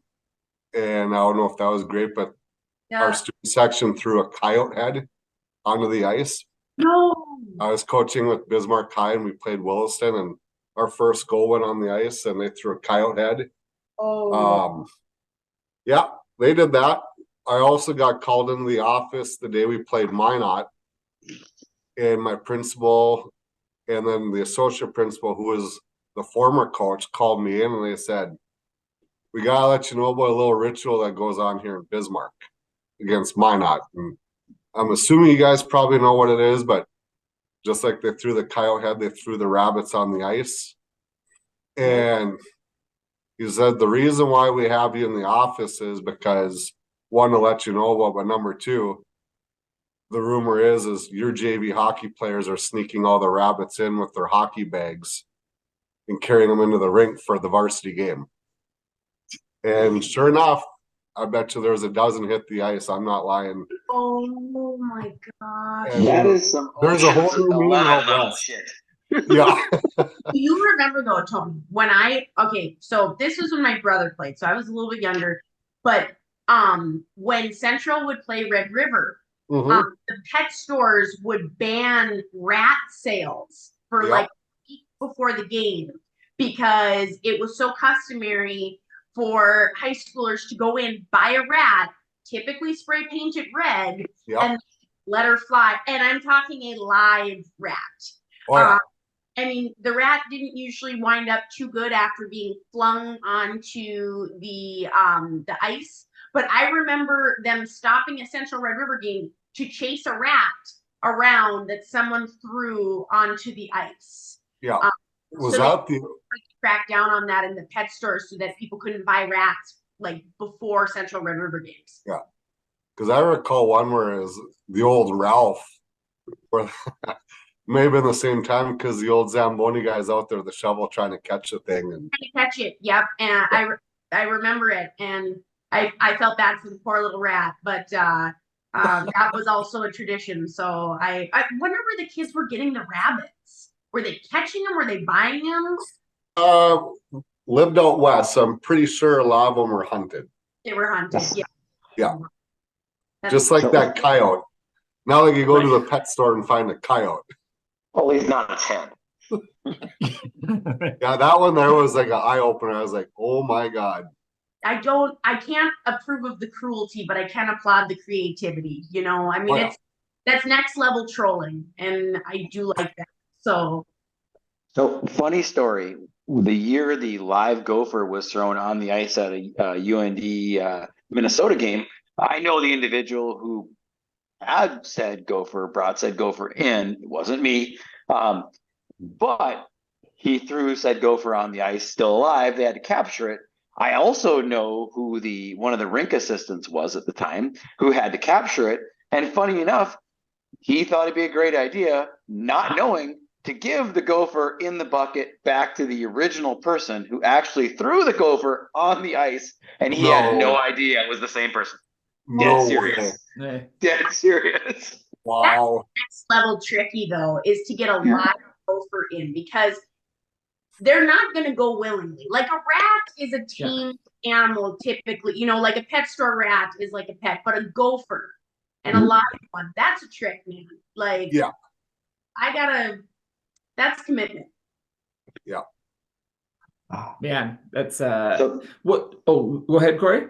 Speaker 3: And I don't know if that was great, but our student section threw a coyote head onto the ice.
Speaker 2: No.
Speaker 3: I was coaching with Bismarck High, and we played Williston, and our first goal went on the ice, and they threw a coyote head.
Speaker 2: Oh.
Speaker 3: Yeah, they did that. I also got called into the office the day we played Minot, and my principal and then the associate principal, who was the former coach, called me in, and they said, "We gotta let you know about a little ritual that goes on here in Bismarck against Minot." And I'm assuming you guys probably know what it is, but just like they threw the coyote head, they threw the rabbits on the ice. And he said, "The reason why we have you in the office is because, one, to let you know about, but number two, the rumor is your JV hockey players are sneaking all the rabbits in with their hockey bags and carrying them into the rink for the varsity game." And sure enough, I bet you there's a dozen hit the ice. I'm not lying.
Speaker 2: Oh my gosh.
Speaker 3: And
Speaker 4: That is some
Speaker 3: there's a whole new meaning out
Speaker 4: level
Speaker 3: west.
Speaker 4: shit.
Speaker 3: Yeah.
Speaker 2: Do you remember though, Tony, so this was when my brother played, so I was a little bit younger, but when Central would play Red River,
Speaker 3: Mhm.
Speaker 2: the pet stores would ban rat sales for
Speaker 3: Yep.
Speaker 2: like a week before the game because it was so customary for high schoolers to go in, buy a rat, typically spray painted red,
Speaker 3: Yep.
Speaker 2: and let her fly. And I'm talking a live rat.
Speaker 3: Oh, yeah.
Speaker 2: I mean, the rat didn't usually wind up too good after being flung onto the ice. But I remember them stopping a Central Red River game to chase a rat around that someone threw onto the ice.
Speaker 3: Yeah. Was
Speaker 2: so
Speaker 3: that the
Speaker 2: crack down on that in the pet stores so that people couldn't buy rats like before Central Red River games?
Speaker 3: Yeah. Because I recall one where it was the old Ralph, where may have been the same time because the old Zamboni guy's out there with the shovel trying to catch the thing. And
Speaker 2: Trying to catch it, yep. And I remember it, and I felt bad for the poor little rat, but that was also a tradition. So I wonder where the kids were getting the rabbits. Were they catching them? Were they buying them?
Speaker 3: lived out west, so I'm pretty sure a lot of them were hunted.
Speaker 2: They were hunted, yeah.
Speaker 3: Yeah.
Speaker 2: That's
Speaker 3: Just like
Speaker 4: So-
Speaker 3: that coyote. Now they can go to the pet store and find a coyote.
Speaker 4: Well, he's not a 10.
Speaker 3: Yeah, that one there was like an eye opener. I was like, oh my God.
Speaker 2: I can't approve of the cruelty, but I can applaud the creativity. You know, I mean,
Speaker 3: Oh, yeah.
Speaker 2: that's next level trolling, and I do like that. So
Speaker 4: Funny story. The year the live gopher was thrown on the ice at a UND Minnesota game, I know the individual who had said gopher, brought said gopher in. It wasn't me. But he threw said gopher on the ice still alive. They had to capture it. I also know who one of the rink assistants was at the time who had to capture it. And funny enough, he thought it'd be a great idea, not knowing to give the gopher in the bucket back to the original person who actually threw the gopher on the ice, and he had no idea it was the same person. Dead serious. Dead serious.
Speaker 3: Wow.
Speaker 2: Next level tricky though is to get a live gopher in, because they're not going to go willingly. Like a rat is a tame animal typically, you know, like a pet store rat is like a pet, but a gopher and a live one, that's a trick, man. Like, that's commitment.
Speaker 3: Yeah.
Speaker 1: Man, that's go ahead, Corey.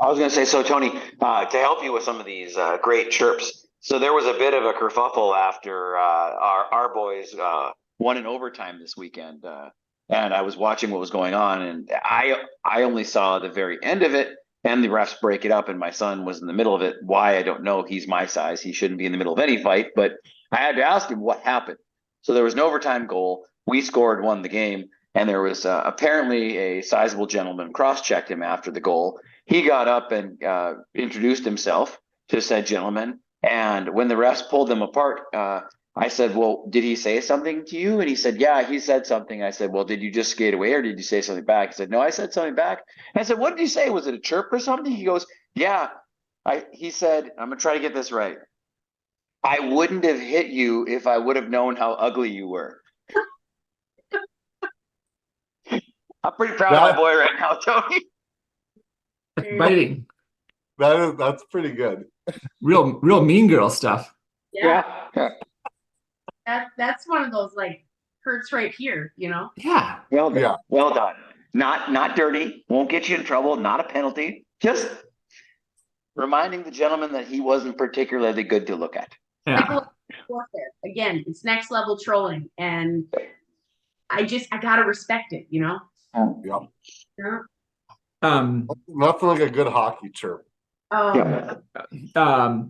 Speaker 4: I was going to say, so Tony, to help you with some of these great chirps. So there was a bit of a kerfuffle after our boys won in overtime this weekend. And I was watching what was going on, and I only saw the very end of it, and the refs break it up, and my son was in the middle of it. Why, I don't know. He's my size. He shouldn't be in the middle of any fight, but I had to ask him what happened. So there was an overtime goal. We scored, won the game, and there was apparently a sizable gentleman cross-checked him after the goal. He got up and introduced himself to said gentleman, and when the refs pulled them apart, I said, well, did he say something to you? And he said, yeah, he said something. I said, well, did you just skate away or did you say something back? He said, no, I said something back. And I said, what did you say? Was it a chirp or something? He goes, yeah. He said, I'm going to try to get this right. I wouldn't have hit you if I would have known how ugly you were. I'm pretty proud of my boy right now, Tony.
Speaker 1: Biting.
Speaker 3: That's pretty good.
Speaker 1: Real mean girl stuff.
Speaker 2: Yeah. That's one of those, like, hurts right here, you know?
Speaker 1: Yeah.
Speaker 4: Well done. Yeah. Well done. Not dirty. Won't get you in trouble. Not a penalty. Just reminding the gentleman that he wasn't particularly good to look at.
Speaker 1: Yeah.
Speaker 2: Again, it's next level trolling, and I gotta respect it, you know?
Speaker 3: Yep.
Speaker 2: Yeah.
Speaker 3: Nothing like a good hockey chirp.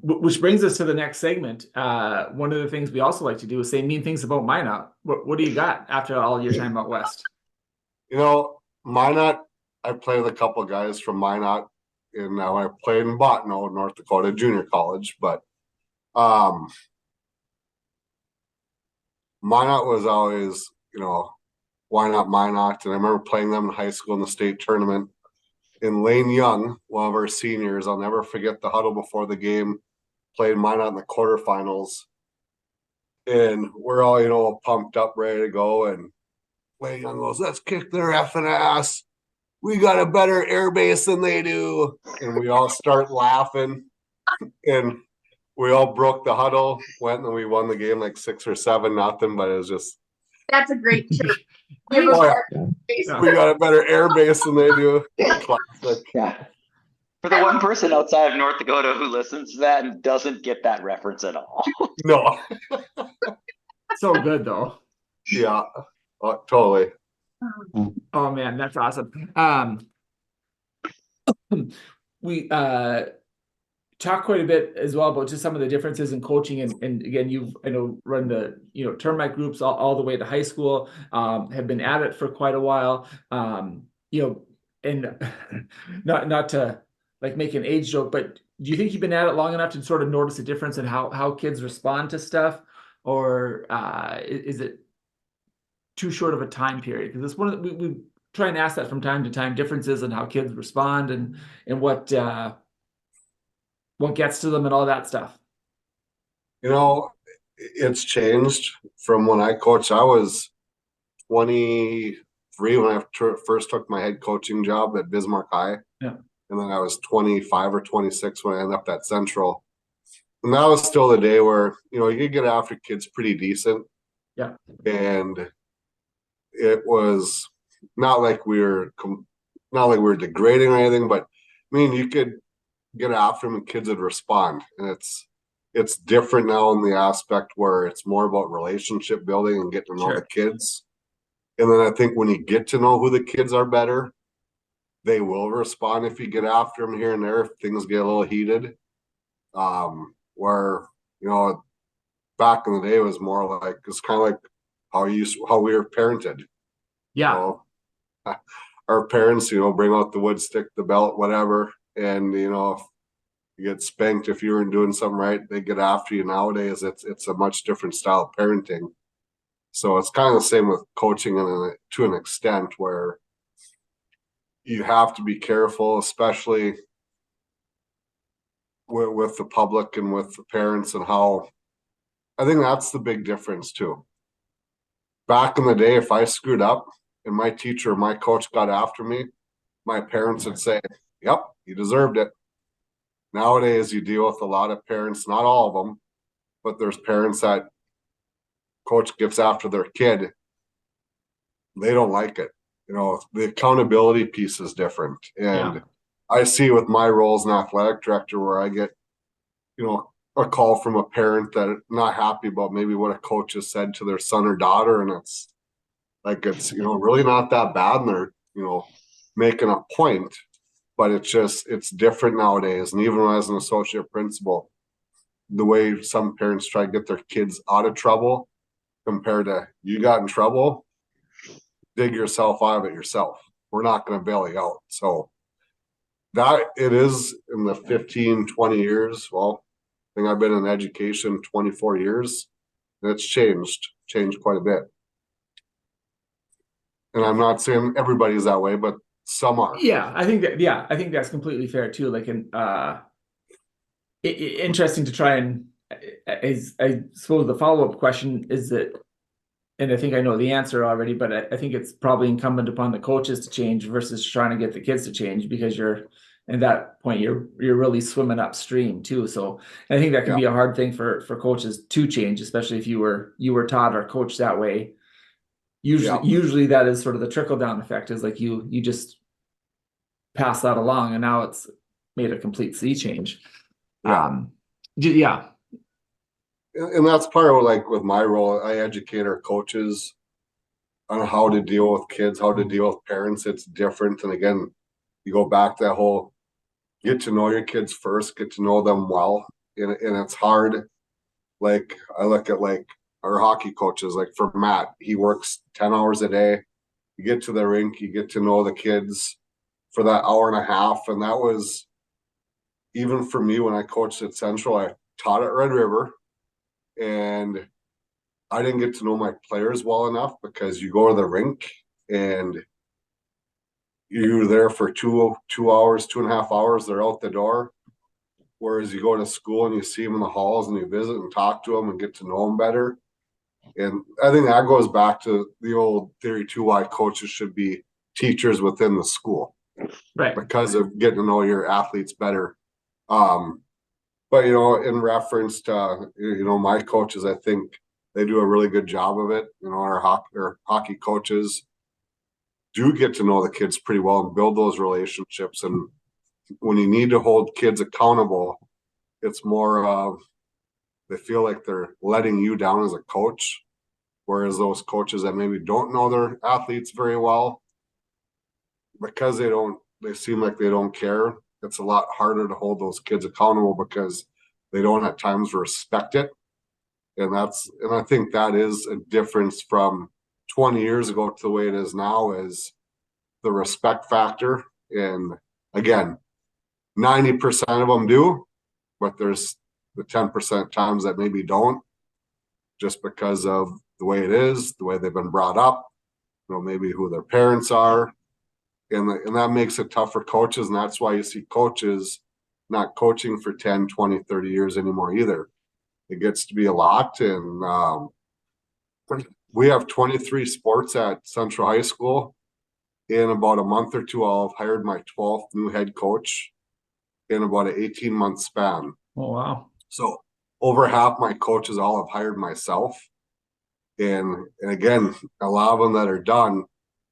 Speaker 1: Which brings us to the next segment. One of the things we also like to do is say mean things about Minot. What do you got after all your time out west?
Speaker 3: You know, Minot, I played with a couple of guys from Minot when I played in Botno, North Dakota Junior College, but Minot was always, why not Minot? And I remember playing them in high school in the state tournament. In Lane Young, one of our seniors, I'll never forget the huddle before the game, played Minot in the quarterfinals. And we're all, pumped up, ready to go. And Lane Young goes, let's kick their effing ass. We got a better air base than they do. And we all start laughing. And we all broke the huddle, went and we won the game like 6 or 7-0, but it was just.
Speaker 2: That's a great chirp.
Speaker 3: We got a better air base than they do. Classic.
Speaker 4: Yeah. For the one person outside of North Dakota who listens to that and doesn't get that reference at all.
Speaker 3: No.
Speaker 1: So good though.
Speaker 3: Yeah. Totally.
Speaker 1: Oh man, that's awesome. We talk quite a bit as well about just some of the differences in coaching, and again, you've run the tournament groups all the way to high school, have been at it for quite a while, and not to like make an age joke, but do you think you've been at it long enough to sort of notice a difference in how kids respond to stuff, or is it too short of a time period? Because it's one of we try and ask that from time to time, differences in how kids respond and what gets to them and all that stuff.
Speaker 3: It's changed from when I coached. I was 23 when I first took my head coaching job at Bismarck High.
Speaker 1: Yeah.
Speaker 3: And then I was 25 or 26 when I ended up at Central. And that was still the day where, you could get after kids pretty decent.
Speaker 1: Yeah.
Speaker 3: And it was not like we were degrading or anything, but I mean, you could get after them and kids would respond. And it's different now in the aspect where it's more about relationship building and getting to know the kids. And then I think when you get to know who the kids are better, they will respond if you get after them here and there, if things get a little heated. Where, back in the day it was more like, it's kind of like how we were parented.
Speaker 1: Yeah.
Speaker 3: So, our parents, bring out the wood stick, the belt, whatever. And, if you get spanked if you weren't doing something right, they get after you. Nowadays, it's a much different style of parenting. So it's kind of the same with coaching to an extent where you have to be careful, especially with the public and with the parents, and how I think that's the big difference too. Back in the day, if I screwed up and my teacher or my coach got after me, my parents would say, yep, you deserved it. Nowadays, you deal with a lot of parents, not all of them, but there's parents that coach gets after their kid. They don't like it. The accountability piece is different. And I see with my role as an athletic director where I get, a call from a parent that not happy about maybe what a coach has said to their son or daughter. And it's really not that bad. And they're, making a point, but it's different nowadays. And even as an associate principal, the way some parents try to get their kids out of trouble compared to you got in trouble, dig yourself out of it yourself. We're not going to bail you out. So that it is in the 15, 20 years. Well, I think I've been in education 24 years. And it's changed quite a bit. And I'm not saying everybody's that way, but some are.
Speaker 1: I think that's completely fair too. Like, interesting to try and, I suppose the follow-up question is that, and I think I know the answer already, but I think it's probably incumbent upon the coaches to change versus trying to get the kids to change, because at that point you're really swimming upstream too. So I think that can be a hard thing for coaches to change, especially if you were taught or coached that way. Usually that is sort of the trickle down effect, is like you just pass that along, and now it's made a complete sea change.
Speaker 3: And that's part of, like, with my role, I educate our coaches on how to deal with kids, how to deal with parents. It's different. And again, you go back to that whole get to know your kids first, get to know them well. And it's hard. Like, I look at like our hockey coaches, like for Matt, he works 10 hours a day. You get to the rink, you get to know the kids for that hour and a half. And that was, even for me, when I coached at Central, I taught at Red River. And I didn't get to know my players well enough, because you go to the rink and you're there for 2 hours, 2.5 hours, they're out the door. Whereas you go to school and you see them in the halls and you visit and talk to them and get to know them better. And I think that goes back to the old theory too, why coaches should be teachers within the school.
Speaker 1: Right.
Speaker 3: Because of getting to know your athletes better. But, in reference to, my coaches, I think they do a really good job of it. Our hockey coaches do get to know the kids pretty well and build those relationships. And when you need to hold kids accountable, it's more of they feel like they're letting you down as a coach. Whereas those coaches that maybe don't know their athletes very well, because they seem like they don't care. It's a lot harder to hold those kids accountable because they don't at times respect it. And I think that is a difference from 20 years ago to the way it is now, is the respect factor. And again, 90% of them do, but there's the 10% times that maybe don't, just because of the way it is, the way they've been brought up, maybe who their parents are. And that makes it tough for coaches. And that's why you see coaches not coaching for 10, 20, 30 years anymore either. It gets to be a lot. And we have 23 sports at Central High School. In about a month or two, I'll have hired my 12th new head coach in about an 18-month span.
Speaker 1: Oh, wow.
Speaker 3: So over half my coaches all have hired myself. And again, a lot of them that are done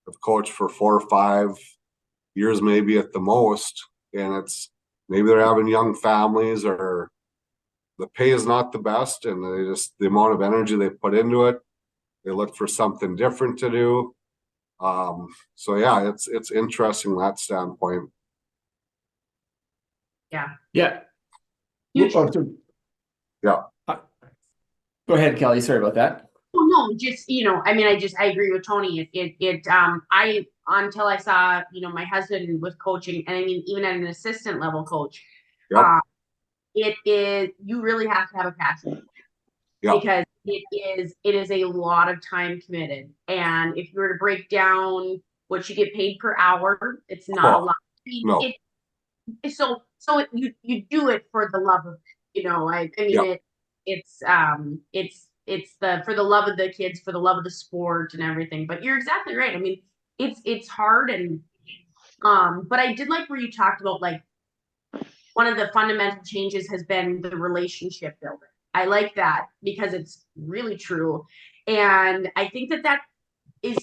Speaker 3: have coached for 4 or 5 years, maybe at the most. And it's maybe they're having young families, or the pay is not the best, and the amount of energy they put into it, they look for something different to do. So yeah, it's interesting that standpoint.
Speaker 1: Yeah.
Speaker 2: Huge.
Speaker 1: Go ahead, Kelly. Sorry about that.
Speaker 2: Oh, no, just, I mean, I agree with Tony. Until I saw, my husband was coaching, and I mean, even at an assistant level coach,
Speaker 3: Yep.
Speaker 2: You really have to have a passion
Speaker 3: Yep.
Speaker 2: because it is a lot of time committed. And if you were to break down what you get paid per hour, it's not a
Speaker 3: Oh,
Speaker 2: lot. I mean,
Speaker 3: no.
Speaker 2: you do it for the love of it, I mean,
Speaker 3: Yep.
Speaker 2: it's the for the love of the kids, for the love of the sport and everything. But you're exactly right. I mean, it's hard. And but I did like where you talked about, like, one of the fundamental changes has been the relationship building. I like that because it's really true. And I think that is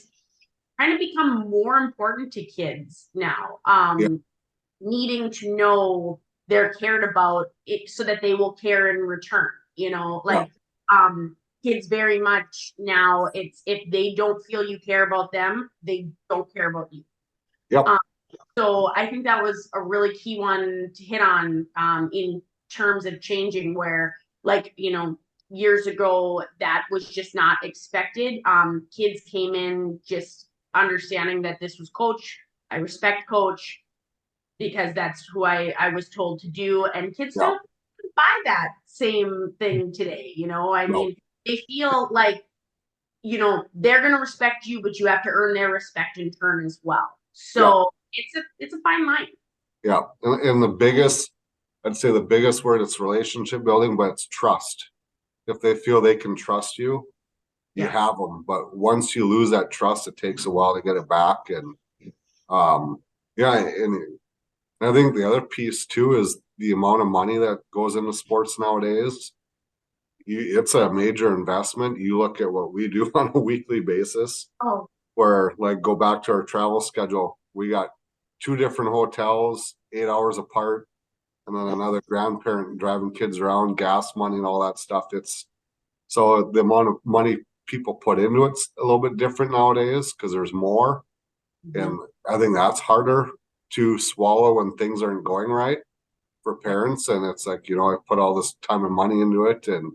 Speaker 2: kind of become more important to kids now.
Speaker 3: Yeah.
Speaker 2: Needing to know they're cared about it so that they will care in return,
Speaker 3: Yeah.
Speaker 2: like, kids very much now, it's if they don't feel you care about them, they don't care about you.
Speaker 3: Yep.
Speaker 2: So I think that was a really key one to hit on, in terms of changing, where, like, years ago that was just not expected. Kids came in just understanding that this was coach. I respect coach because that's who I was told to do. And kids
Speaker 3: Yeah.
Speaker 2: don't buy that same thing today. I
Speaker 3: No.
Speaker 2: mean, they feel like, they're going to respect you, but you have to earn their respect in turn as well. So it's a fine line.
Speaker 3: Yeah. And I'd say the biggest word is relationship building, but it's trust. If they feel they can trust you, you
Speaker 2: Yeah.
Speaker 3: have them. But once you lose that trust, it takes a while to get it back. And and I think the other piece too is the amount of money that goes into sports nowadays. It's a major investment. You look at what we do on a weekly basis,
Speaker 2: Oh,
Speaker 3: where, like, go back to our travel schedule. We got 2 different hotels, 8 hours apart, and then another grandparent driving kids around, gas money and all that stuff. So the amount of money people put into it's a little bit different nowadays because there's more. And I think that's harder to swallow when things aren't going right for parents. And it's like, I put all this time and money into it and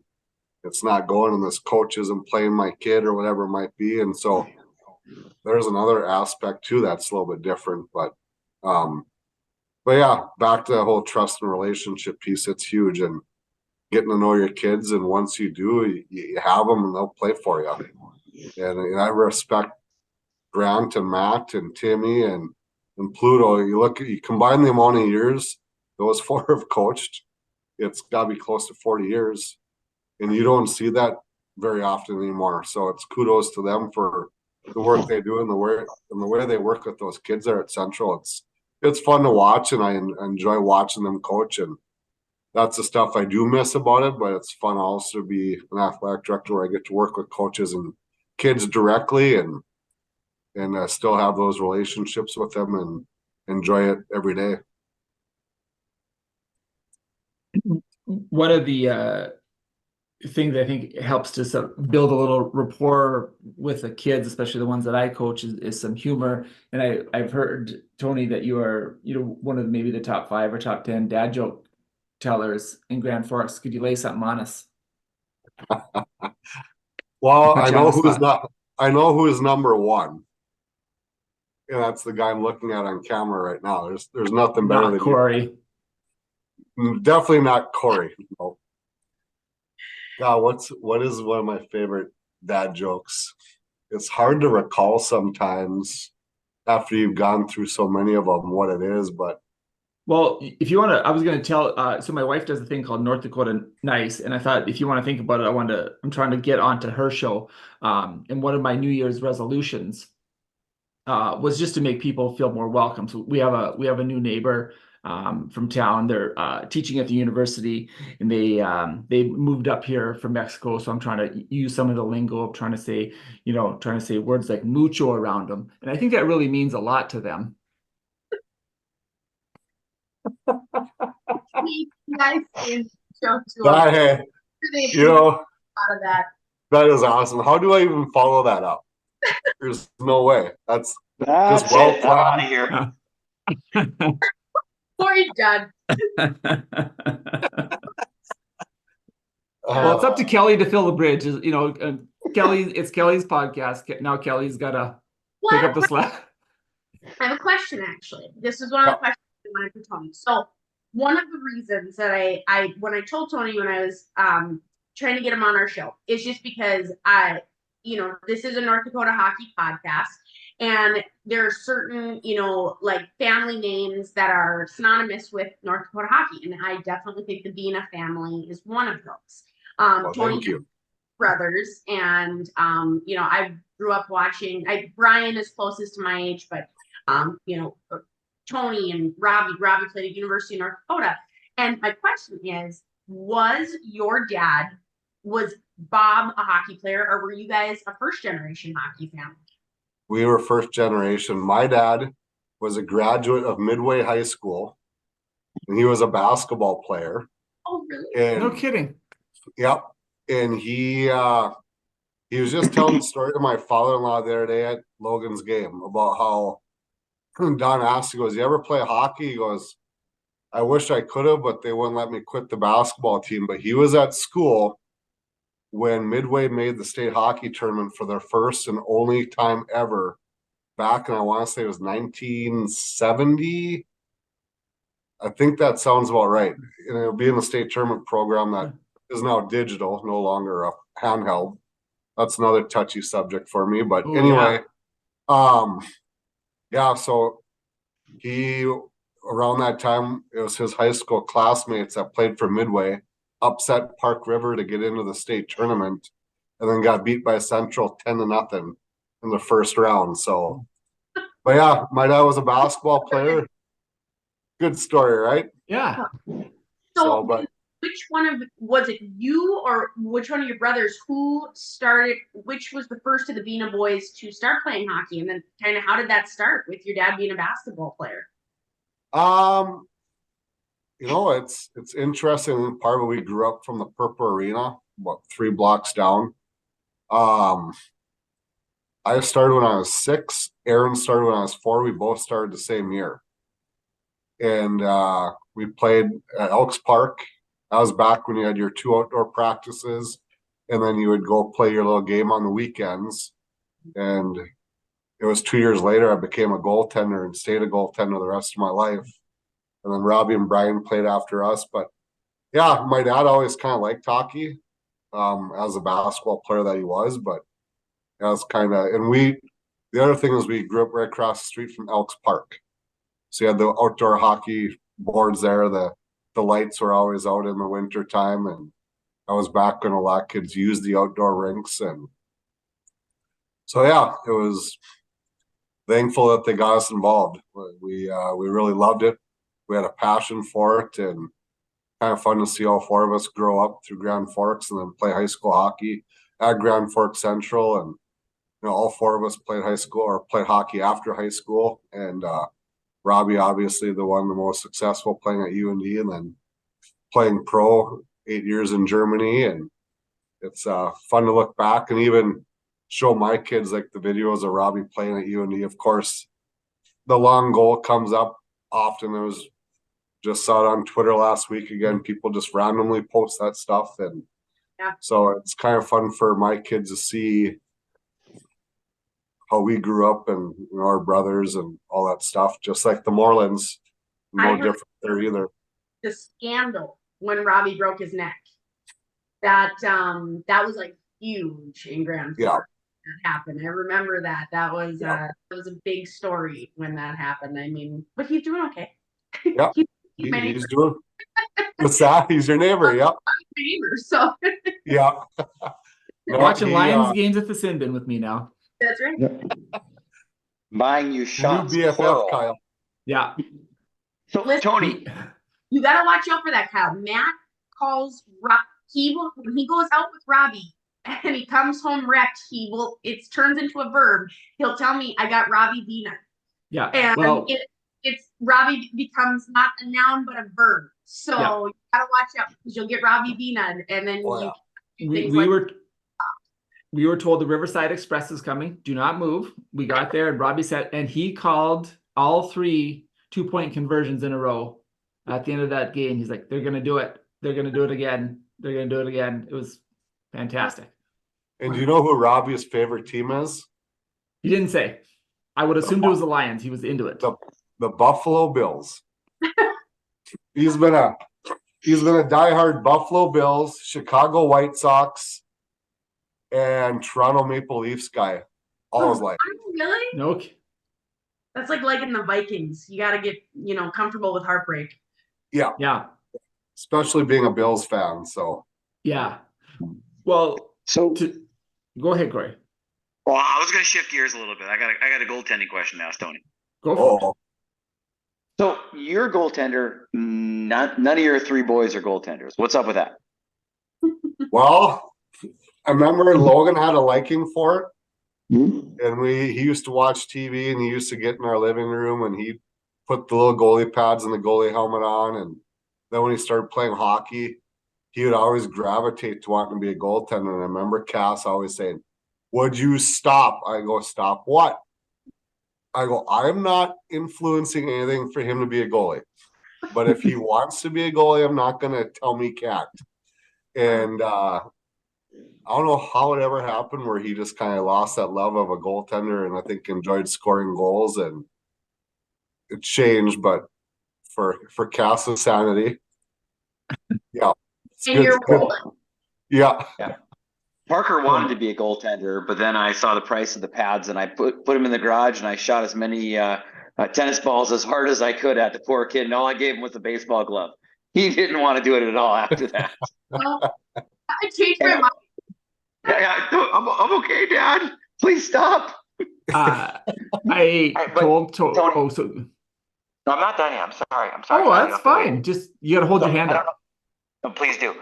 Speaker 3: it's not going, and this coach isn't playing my kid or whatever it might be. And so there's another aspect too that's a little bit different. But yeah, back to the whole trust and relationship piece, it's huge. And getting to know your kids, and once you do, you have them and they'll play for you. And I respect Grant and Matt and Timmy and Pluto. You combine the amount of years those 4 have coached, it's got to be close to 40 years, and you don't see that very often anymore. So it's kudos to them for the work they do and the way they work with those kids there at Central. It's fun to watch, and I enjoy watching them coach, and that's the stuff I do miss about it. But it's fun also to be an athletic director where I get to work with coaches and kids directly, and still have those relationships with them and enjoy it every day.
Speaker 1: One of the things I think helps to build a little rapport with the kids, especially the ones that I coach, is some humor. And I've heard, Tony, that you are, one of maybe the top 5 or top 10 dad joke tellers in Grand Forks. Could you lay something on us?
Speaker 3: Well,
Speaker 1: Put
Speaker 3: I
Speaker 1: you on
Speaker 3: know
Speaker 1: the
Speaker 3: who's
Speaker 1: spot.
Speaker 3: not. I know who is number 1. And that's the guy I'm looking at on camera right now. There's nothing better
Speaker 1: Not
Speaker 3: than
Speaker 1: Corey.
Speaker 3: you. Definitely not Corey. No. God, what is one of my favorite dad jokes? It's hard to recall sometimes after you've gone through so many of them what it is, but
Speaker 1: Well, if you want to, I was going to tell, so my wife does a thing called North Dakota Nice. And I thought, if you want to think about it, I'm trying to get onto her show. And one of my New Year's resolutions was just to make people feel more welcome. So we have a new neighbor from town. They're teaching at the university, and they moved up here from Mexico. So I'm trying to use some of the lingo of trying to say words like mucho around them. And I think that really means a lot to them.
Speaker 2: Nice in show to
Speaker 3: that,
Speaker 2: them.
Speaker 3: hey,
Speaker 2: They
Speaker 3: you
Speaker 2: out of that.
Speaker 3: that is awesome. How do I even follow that up? There's no way. That's
Speaker 4: That's
Speaker 3: well
Speaker 4: it. I'm out
Speaker 3: planned.
Speaker 4: of here.
Speaker 2: Corey's done.
Speaker 1: Well, it's up to Kelly to fill the bridge, It's Kelly's podcast. Now Kelly's gotta
Speaker 2: Well,
Speaker 1: pick up the slack.
Speaker 2: I have a question actually. This is one of the questions I wanted to Tony. So one of the reasons that I when I told Tony when I was trying to get him on our show is just because this is a North Dakota hockey podcast, and there are certain, like family names that are synonymous with North Dakota hockey. And I definitely think the Bina family is one of those.
Speaker 3: Well,
Speaker 2: Tony
Speaker 3: thank you.
Speaker 2: brothers, and I grew up watching. Brian is closest to my age, but Tony and Robbie played at University of North Dakota. And my question is, was Bob a hockey player, or were you guys a first generation hockey family?
Speaker 3: We were first generation. My dad was a graduate of Midway High School, and he was a basketball player.
Speaker 2: Oh, really?
Speaker 3: And
Speaker 1: No kidding.
Speaker 3: yep. And he was just telling the story to my father-in-law the other day at Logan's game about how Don asked, he goes, "You ever play hockey?" He goes, "I wish I could have, but they wouldn't let me quit the basketball team." But he was at school when Midway made the state hockey tournament for their first and only time ever back in, I want to say it was 1970. I think that sounds about right. And it'll be in the state tournament program that is now digital, no longer a handheld. That's another touchy subject for me. But anyway, so he, around that time, it was his high school classmates that played for Midway, upset Park River to get into the state tournament, and then got beat by Central 10-0 in the first round. So, but yeah, my dad was a basketball player. Good story, right?
Speaker 1: Yeah.
Speaker 2: So,
Speaker 3: but
Speaker 2: which one was it you or which one of your brothers which was the first of the Bina boys to start playing hockey? And then kind of how did that start with your dad being a basketball player?
Speaker 3: It's interesting. Part of it, we grew up from the Purple Arena, about 3 blocks down. I started when I was 6. Aaron started when I was 4. We both started the same year. And we played at Elks Park. That was back when you had your 2 outdoor practices, and then you would go play your little game on the weekends. And it was 2 years later I became a goaltender and stayed a goaltender the rest of my life. And then Robbie and Brian played after us. But yeah, my dad always kind of liked hockey, as a basketball player that he was. But that was kind of, and the other thing is we grew up right across the street from Elks Park. So you had the outdoor hockey boards there. The lights were always out in the winter time, and I was back when a lot of kids used the outdoor rinks. And so yeah, it was thankful that they got us involved. We really loved it. We had a passion for it, and kind of fun to see all 4 of us grow up through Grand Forks and then play high school hockey at Grand Forks Central. And all 4 of us played high school or played hockey after high school. And Robbie, obviously the most successful, playing at UND and then playing pro 8 years in Germany. And it's fun to look back and even show my kids like the videos of Robbie playing at UND. Of course, the long goal comes up often. It was just saw it on Twitter last week again. People just randomly post that stuff. And so it's kind of fun for my kids to see how we grew up and our brothers and all that stuff, just like the Morelands. No different there either.
Speaker 2: The scandal when Robbie broke his neck. That was like huge in Grand Forks. That happened. I remember that. That was a big story when that happened. I mean, but he's doing okay.
Speaker 3: Yep. He's doing. What's that? He's your neighbor. Yep.
Speaker 2: My neighbor. So.
Speaker 3: Yeah.
Speaker 1: Watching Lions games at the Sin Bin with me now.
Speaker 2: That's right.
Speaker 4: Buying you shots.
Speaker 3: New BFF,
Speaker 4: plural.
Speaker 3: Kyle.
Speaker 1: Yeah.
Speaker 4: So Tony,
Speaker 2: you gotta watch out for that, Kyle. Matt calls when he goes out with Robbie and he comes home wrecked, it turns into a verb. He'll tell me, "I got Robbie Bina."
Speaker 1: Yeah.
Speaker 2: And it's Robbie becomes not a noun but a verb. So you gotta watch out because you'll get Robbie Bina, and then
Speaker 1: we were told the Riverside Express is coming. Do not move. We got there, and Robbie said, and he called all 3 2-point conversions in a row at the end of that game. He's like, "They're gonna do it. They're gonna do it again. They're gonna do it again." It was fantastic.
Speaker 3: And do you know who Robbie's favorite team is?
Speaker 1: He didn't say. I would assume it was the Lions. He was into it.
Speaker 3: The Buffalo Bills. He's been a diehard Buffalo Bills, Chicago White Sox, and Toronto Maple Leafs guy all his life.
Speaker 2: Really?
Speaker 1: No.
Speaker 2: That's like in the Vikings. You got to get, comfortable with heartbreak.
Speaker 3: Yeah,
Speaker 1: Yeah.
Speaker 3: especially being a Bills fan. So
Speaker 1: Yeah. Well,
Speaker 4: So,
Speaker 1: go ahead, Corey.
Speaker 4: well, I was going to shift gears a little bit. I got a goaltending question now, Tony.
Speaker 1: Go for it.
Speaker 4: So your goaltender, none of your three boys are goaltenders. What's up with that?
Speaker 3: well, I remember Logan had a liking for it.
Speaker 4: Hmm?
Speaker 3: And he used to watch TV and he used to get in our living room and he'd put the little goalie pads and the goalie helmet on. And then when he started playing hockey, he would always gravitate to wanting to be a goaltender. And I remember Cass always saying, "Would you stop?" I go, "Stop what?" I go, "I'm not influencing anything for him to be a goalie. But if he wants to be a goalie, I'm not going to tell him he can't." And I don't know how it ever happened where he just kind of lost that love of a goaltender and I think enjoyed scoring goals and it changed, but for Cass's sanity, yeah. It's
Speaker 2: And you're
Speaker 3: good.
Speaker 2: rolling.
Speaker 3: Yeah.
Speaker 4: Parker wanted to be a goaltender, but then I saw the price of the pads and I put him in the garage and I shot as many tennis balls as hard as I could at the poor kid, and all I gave him was a baseball glove. He didn't want to do it at all after that.
Speaker 2: Well, I changed my mind.
Speaker 4: Yeah, I'm okay, Dad. Please stop.
Speaker 1: I
Speaker 4: but
Speaker 1: told
Speaker 4: Tony-
Speaker 1: oh, so
Speaker 4: No, I'm not done yet. I'm sorry. I'm sorry.
Speaker 1: oh, that's fine. Just you gotta hold your hand
Speaker 4: I don't
Speaker 1: up.
Speaker 4: know. No, please do.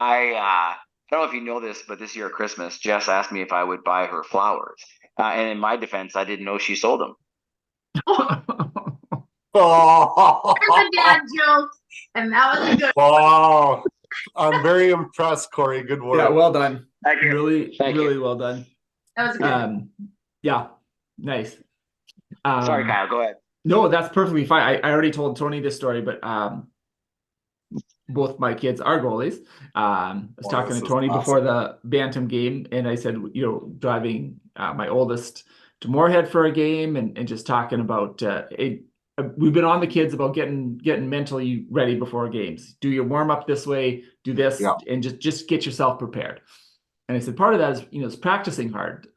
Speaker 4: I don't know if you know this, but this year at Christmas, Jess asked me if I would buy her flowers. And in my defense, I didn't know she sold them.
Speaker 3: Oh,
Speaker 2: There's a dad joke, and that was a good.
Speaker 3: wow. I'm very impressed, Corey. Good work.
Speaker 1: Yeah, well done.
Speaker 4: Thank you.
Speaker 1: Really,
Speaker 4: Thank you.
Speaker 1: really well done.
Speaker 2: That was a good.
Speaker 1: Yeah, nice.
Speaker 4: Sorry, Kyle. Go ahead.
Speaker 1: No, that's perfectly fine. I already told Tony this story, but both my kids are goalies. I was
Speaker 3: Oh,
Speaker 1: talking
Speaker 3: this
Speaker 1: to
Speaker 3: is
Speaker 1: Tony
Speaker 3: awesome.
Speaker 1: before the Bantam game, and I said, driving my oldest to Moorhead for a game, and just talking about we've been on the kids about getting mentally ready before games. Do your warm up this way, do this,
Speaker 3: Yeah.
Speaker 1: and just get yourself prepared. And I said, part of that is, is practicing hard.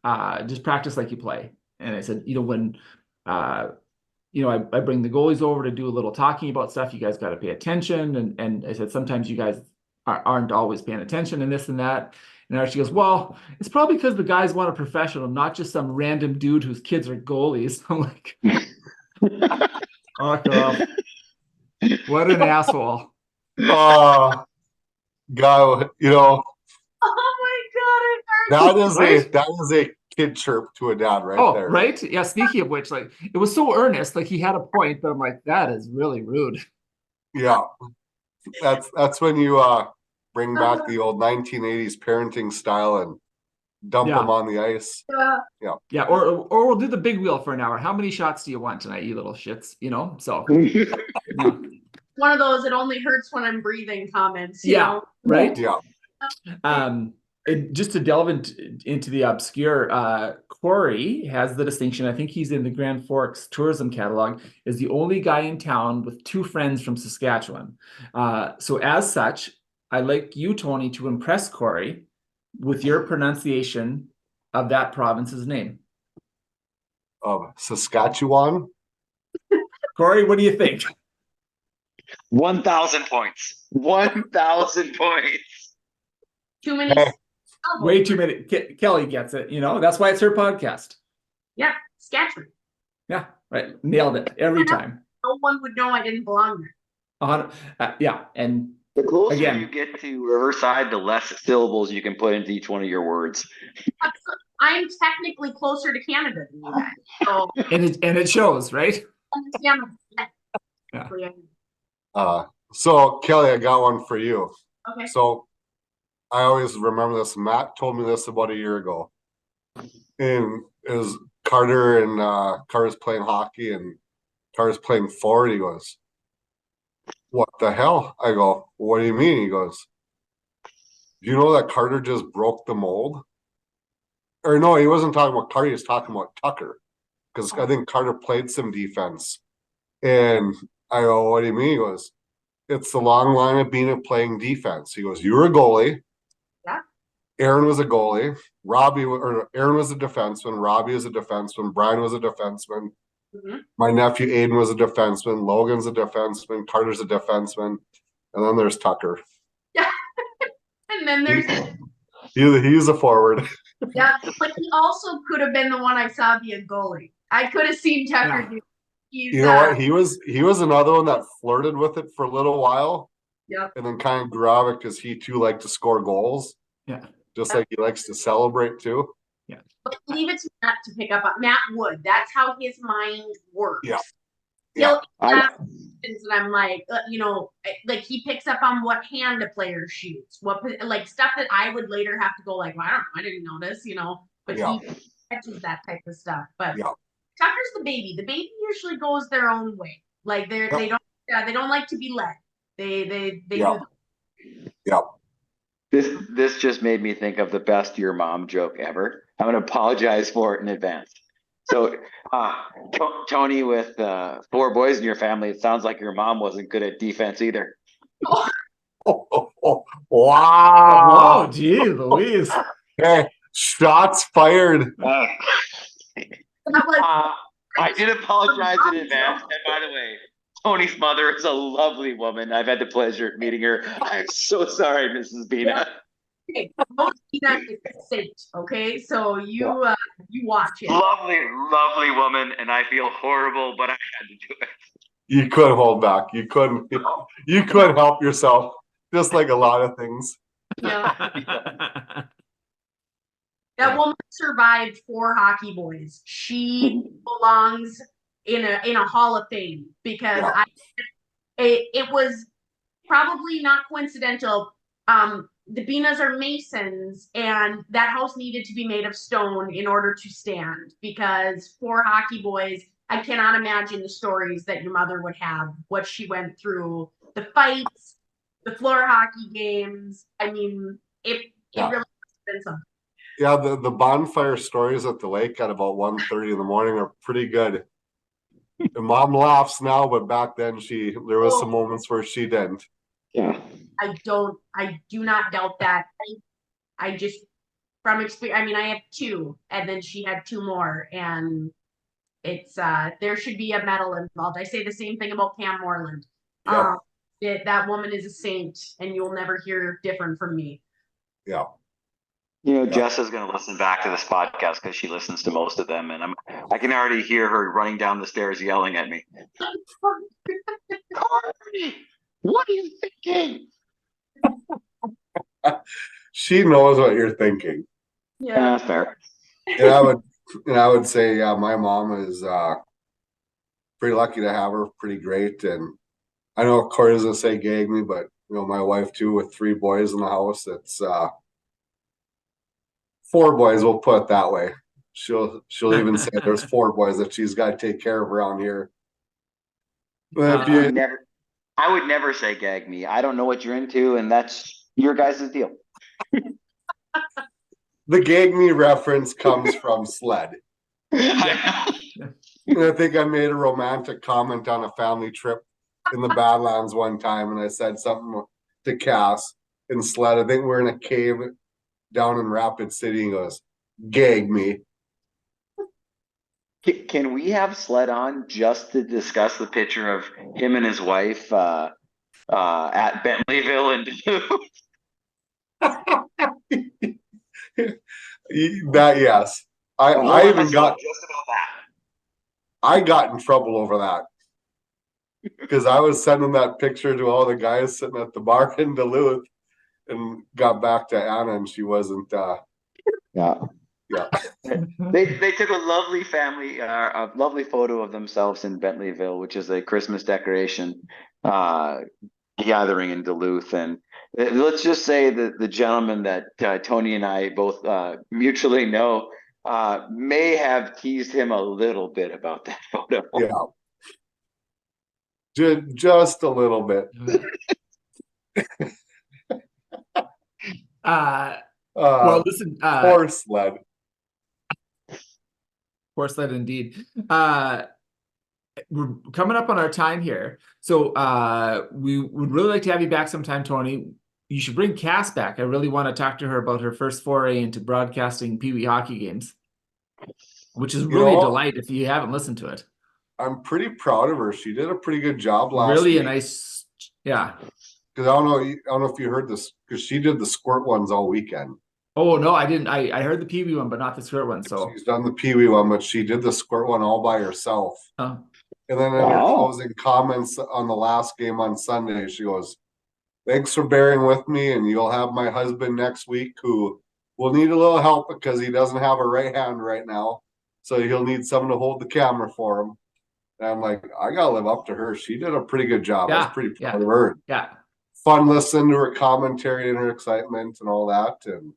Speaker 1: Just practice like you play. And I said, when, I bring the goalies over to do a little talking about stuff. You guys got to pay attention. And I said, sometimes you guys aren't always paying attention and this and that. And she goes, well, it's probably because the guys want a professional, not just some random dude whose kids are goalies. I'm like, fuck off. What an asshole.
Speaker 3: God,
Speaker 2: Oh my god!
Speaker 3: that is a kid chirp to a dad right there.
Speaker 1: Right? Yeah, speaking of which, like, it was so earnest, like he had a point, but I'm like, that is really rude.
Speaker 3: Yeah. That's when you bring back the old 1980s parenting style and dump
Speaker 1: Yeah.
Speaker 3: them on the ice.
Speaker 1: Yeah, or we'll do the big wheel for an hour. How many shots do you want tonight, you little shits? So yeah.
Speaker 2: One of those, it only hurts when I'm breathing comments. You
Speaker 1: Yeah,
Speaker 2: know?
Speaker 1: right?
Speaker 3: Yeah.
Speaker 1: And just to delve into the obscure, Corey has the distinction, I think he's in the Grand Forks tourism catalog, is the only guy in town with two friends from Saskatchewan. So as such, I'd like you, Tony, to impress Corey with your pronunciation of that province's name.
Speaker 3: Saskatchewan.
Speaker 1: Corey, what do you think?
Speaker 4: 1,000 points. 1,000 points.
Speaker 2: Too many.
Speaker 3: Hey.
Speaker 1: Way too many. Kelly gets it, that's why it's her podcast.
Speaker 2: Yeah, Saskatchewan.
Speaker 1: Yeah, right. Nailed it every time.
Speaker 2: No one would know I didn't belong there.
Speaker 1: Yeah, and
Speaker 4: The closer
Speaker 1: Again.
Speaker 4: you get to Riverside, the less syllables you can put into each one of your words.
Speaker 2: I'm technically closer to Canada than you guys. So
Speaker 1: and it shows, right?
Speaker 2: understand
Speaker 1: Yeah.
Speaker 3: So Kelly, I got one for you.
Speaker 2: Okay.
Speaker 3: So I always remember this. Matt told me this about a year ago. And it was Carter and Carter's playing hockey and Carter's playing forward. He goes, "What the hell?" I go, "What do you mean?" He goes, "Do you know that Carter just broke the mold?" or no, he wasn't talking about Carter, he was talking about Tucker. Because I think Carter played some defense. And I go, what do you mean? He goes, it's the long line of Bina playing defense. He goes, you were a goalie.
Speaker 2: Yeah.
Speaker 3: Aaron was a goalie. Aaron was a defenseman. Robbie was a defenseman. Brian was a defenseman.
Speaker 2: Mhm.
Speaker 3: My nephew Aiden was a defenseman. Logan's a defenseman. Carter's a defenseman. And then there's Tucker.
Speaker 2: Yeah. And then there's
Speaker 3: He's a forward.
Speaker 2: yeah, but he also could have been the one I saw be a goalie. I could have seen Tucker
Speaker 1: Yeah.
Speaker 2: do. He's
Speaker 3: You know what? He was another one that flirted with it for a little while.
Speaker 2: Yep.
Speaker 3: And then kind of grew out of it because he too liked to score goals.
Speaker 1: Yeah.
Speaker 3: Just like he likes to celebrate too.
Speaker 2: But leave it to Matt to pick up on. Matt would. That's how his mind works.
Speaker 3: Yeah.
Speaker 2: He'll
Speaker 4: I-
Speaker 2: and I'm like, like he picks up on what hand a player shoots, what like stuff that I would later have to go like, well, I don't know, I didn't notice, but
Speaker 3: Yeah.
Speaker 2: he catches that type of stuff. But
Speaker 3: Yeah.
Speaker 2: Tucker's the baby. The baby usually goes their own way. Like they don't like to be led. They
Speaker 3: Yeah.
Speaker 2: do.
Speaker 3: Yep.
Speaker 4: This just made me think of the best your mom joke ever. I'm going to apologize for it in advance. So, Tony, with 4 boys in your family, it sounds like your mom wasn't good at defense either.
Speaker 3: Wow.
Speaker 1: Oh, gee, Louise.
Speaker 3: Hey, shots fired.
Speaker 2: That was-
Speaker 4: I did apologize in advance. And by the way, Tony's mother is a lovely woman. I've had the pleasure of meeting her. I'm so sorry, Mrs. Bina.
Speaker 2: okay, Tony Bina is a saint. Okay, so you watch it.
Speaker 4: Lovely woman, and I feel horrible, but I had to do it.
Speaker 3: You couldn't hold back. You couldn't help yourself. Just like a lot of things.
Speaker 2: Yeah. That woman survived 4 hockey boys. She belongs in a hall of fame because
Speaker 3: Yeah.
Speaker 2: it was probably not coincidental. The Binas are Masons, and that house needed to be made of stone in order to stand because 4 hockey boys. I cannot imagine the stories that your mother would have, what she went through, the fights, the floor hockey games. I mean, it
Speaker 3: Yeah.
Speaker 2: really has been something.
Speaker 3: Yeah, the bonfire stories at the lake at about 1:30 in the morning are pretty good. And Mom laughs now, but back then there was some moments where she didn't.
Speaker 4: Yeah.
Speaker 2: I do not doubt that. I just, from experience, I mean, I have 2, and then she had 2 more, and it's, there should be a medal involved. I say the same thing about Cam Moreland.
Speaker 3: Yeah.
Speaker 2: That woman is a saint, and you'll never hear different from me.
Speaker 3: Yeah.
Speaker 4: Jess is going to listen back to this podcast because she listens to most of them, and I can already hear her running down the stairs yelling at me. Corey, what are you thinking?
Speaker 3: She knows what you're thinking.
Speaker 2: Yeah.
Speaker 4: Fair.
Speaker 3: And I would say, yeah, my mom is pretty lucky to have her, pretty great. And I know Corey doesn't say gag me, but my wife too, with 3 boys in the house, it's 4 boys, we'll put it that way. She'll even say there's 4 boys that she's got to take care of around here. But
Speaker 4: I would never say gag me. I don't know what you're into, and that's your guys' deal.
Speaker 3: the gag me reference comes from Sled.
Speaker 4: I
Speaker 3: And I think I made a romantic comment on a family trip in the Badlands one time, and I said something to Cass and Sled. I think we're in a cave down in Rapid City. He goes, "Gag me."
Speaker 4: Can we have Sled on just to discuss the picture of him and his wife at Bentleyville and
Speaker 3: That yes, I even got
Speaker 4: just about that.
Speaker 3: I got in trouble over that because I was sending that picture to all the guys sitting at the bar in Duluth, and got back to Anna, and she wasn't.
Speaker 4: Yeah.
Speaker 3: Yeah.
Speaker 4: They took a lovely a lovely photo of themselves in Bentleyville, which is a Christmas decoration gathering in Duluth. And let's just say that the gentleman that Tony and I both mutually know may have teased him a little bit about that photo.
Speaker 3: Yeah. Just a little bit.
Speaker 1: Well, listen.
Speaker 3: Poor Sled.
Speaker 1: Horse led indeed. We're coming up on our time here. So we would really like to have you back sometime, Tony. You should bring Cass back. I really want to talk to her about her first foray into broadcasting Pee Wee hockey games, which is really a delight if you haven't listened to it.
Speaker 3: I'm pretty proud of her. She did a pretty good job last
Speaker 1: Really
Speaker 3: week.
Speaker 1: a nice, yeah.
Speaker 3: Because I don't know if you heard this, because she did the squirt ones all weekend.
Speaker 1: Oh no, I didn't. I heard the Pee Wee one, but not the squirt one. So
Speaker 3: She's done the Pee Wee one, but she did the squirt one all by herself.
Speaker 1: oh.
Speaker 3: And then in her closing comments on the last game on Sunday, she goes, "Thanks for bearing with me, and you'll have my husband next week who will need a little help because he doesn't have a right hand right now. So he'll need someone to hold the camera for him." And I'm like, I gotta live up to her. She did a pretty good job. I was pretty proud of her.
Speaker 1: Yeah.
Speaker 3: Fun listening to her commentary and her excitement and all that. And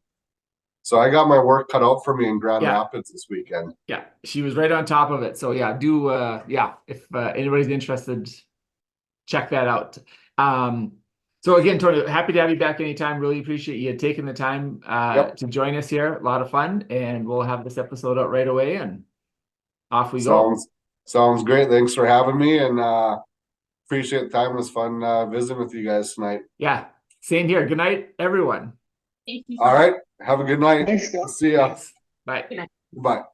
Speaker 3: so I got my work cut out for me in Grand Rapids this weekend.
Speaker 1: Yeah, she was right on top of it. So yeah, do if anybody's interested, check that out. So again, Tony, happy to have you back anytime. Really appreciate you taking the time to join us here. A lot of fun, and we'll have this episode out right away, and off we go.
Speaker 3: Sounds great. Thanks for having me, and appreciate the time. It was fun visiting with you guys tonight.
Speaker 1: Yeah, same here. Good night, everyone.
Speaker 2: Thank you.
Speaker 3: All right. Have a good night.
Speaker 4: Thanks, Scott.
Speaker 3: See ya.
Speaker 1: Thanks. Bye.
Speaker 3: Bye.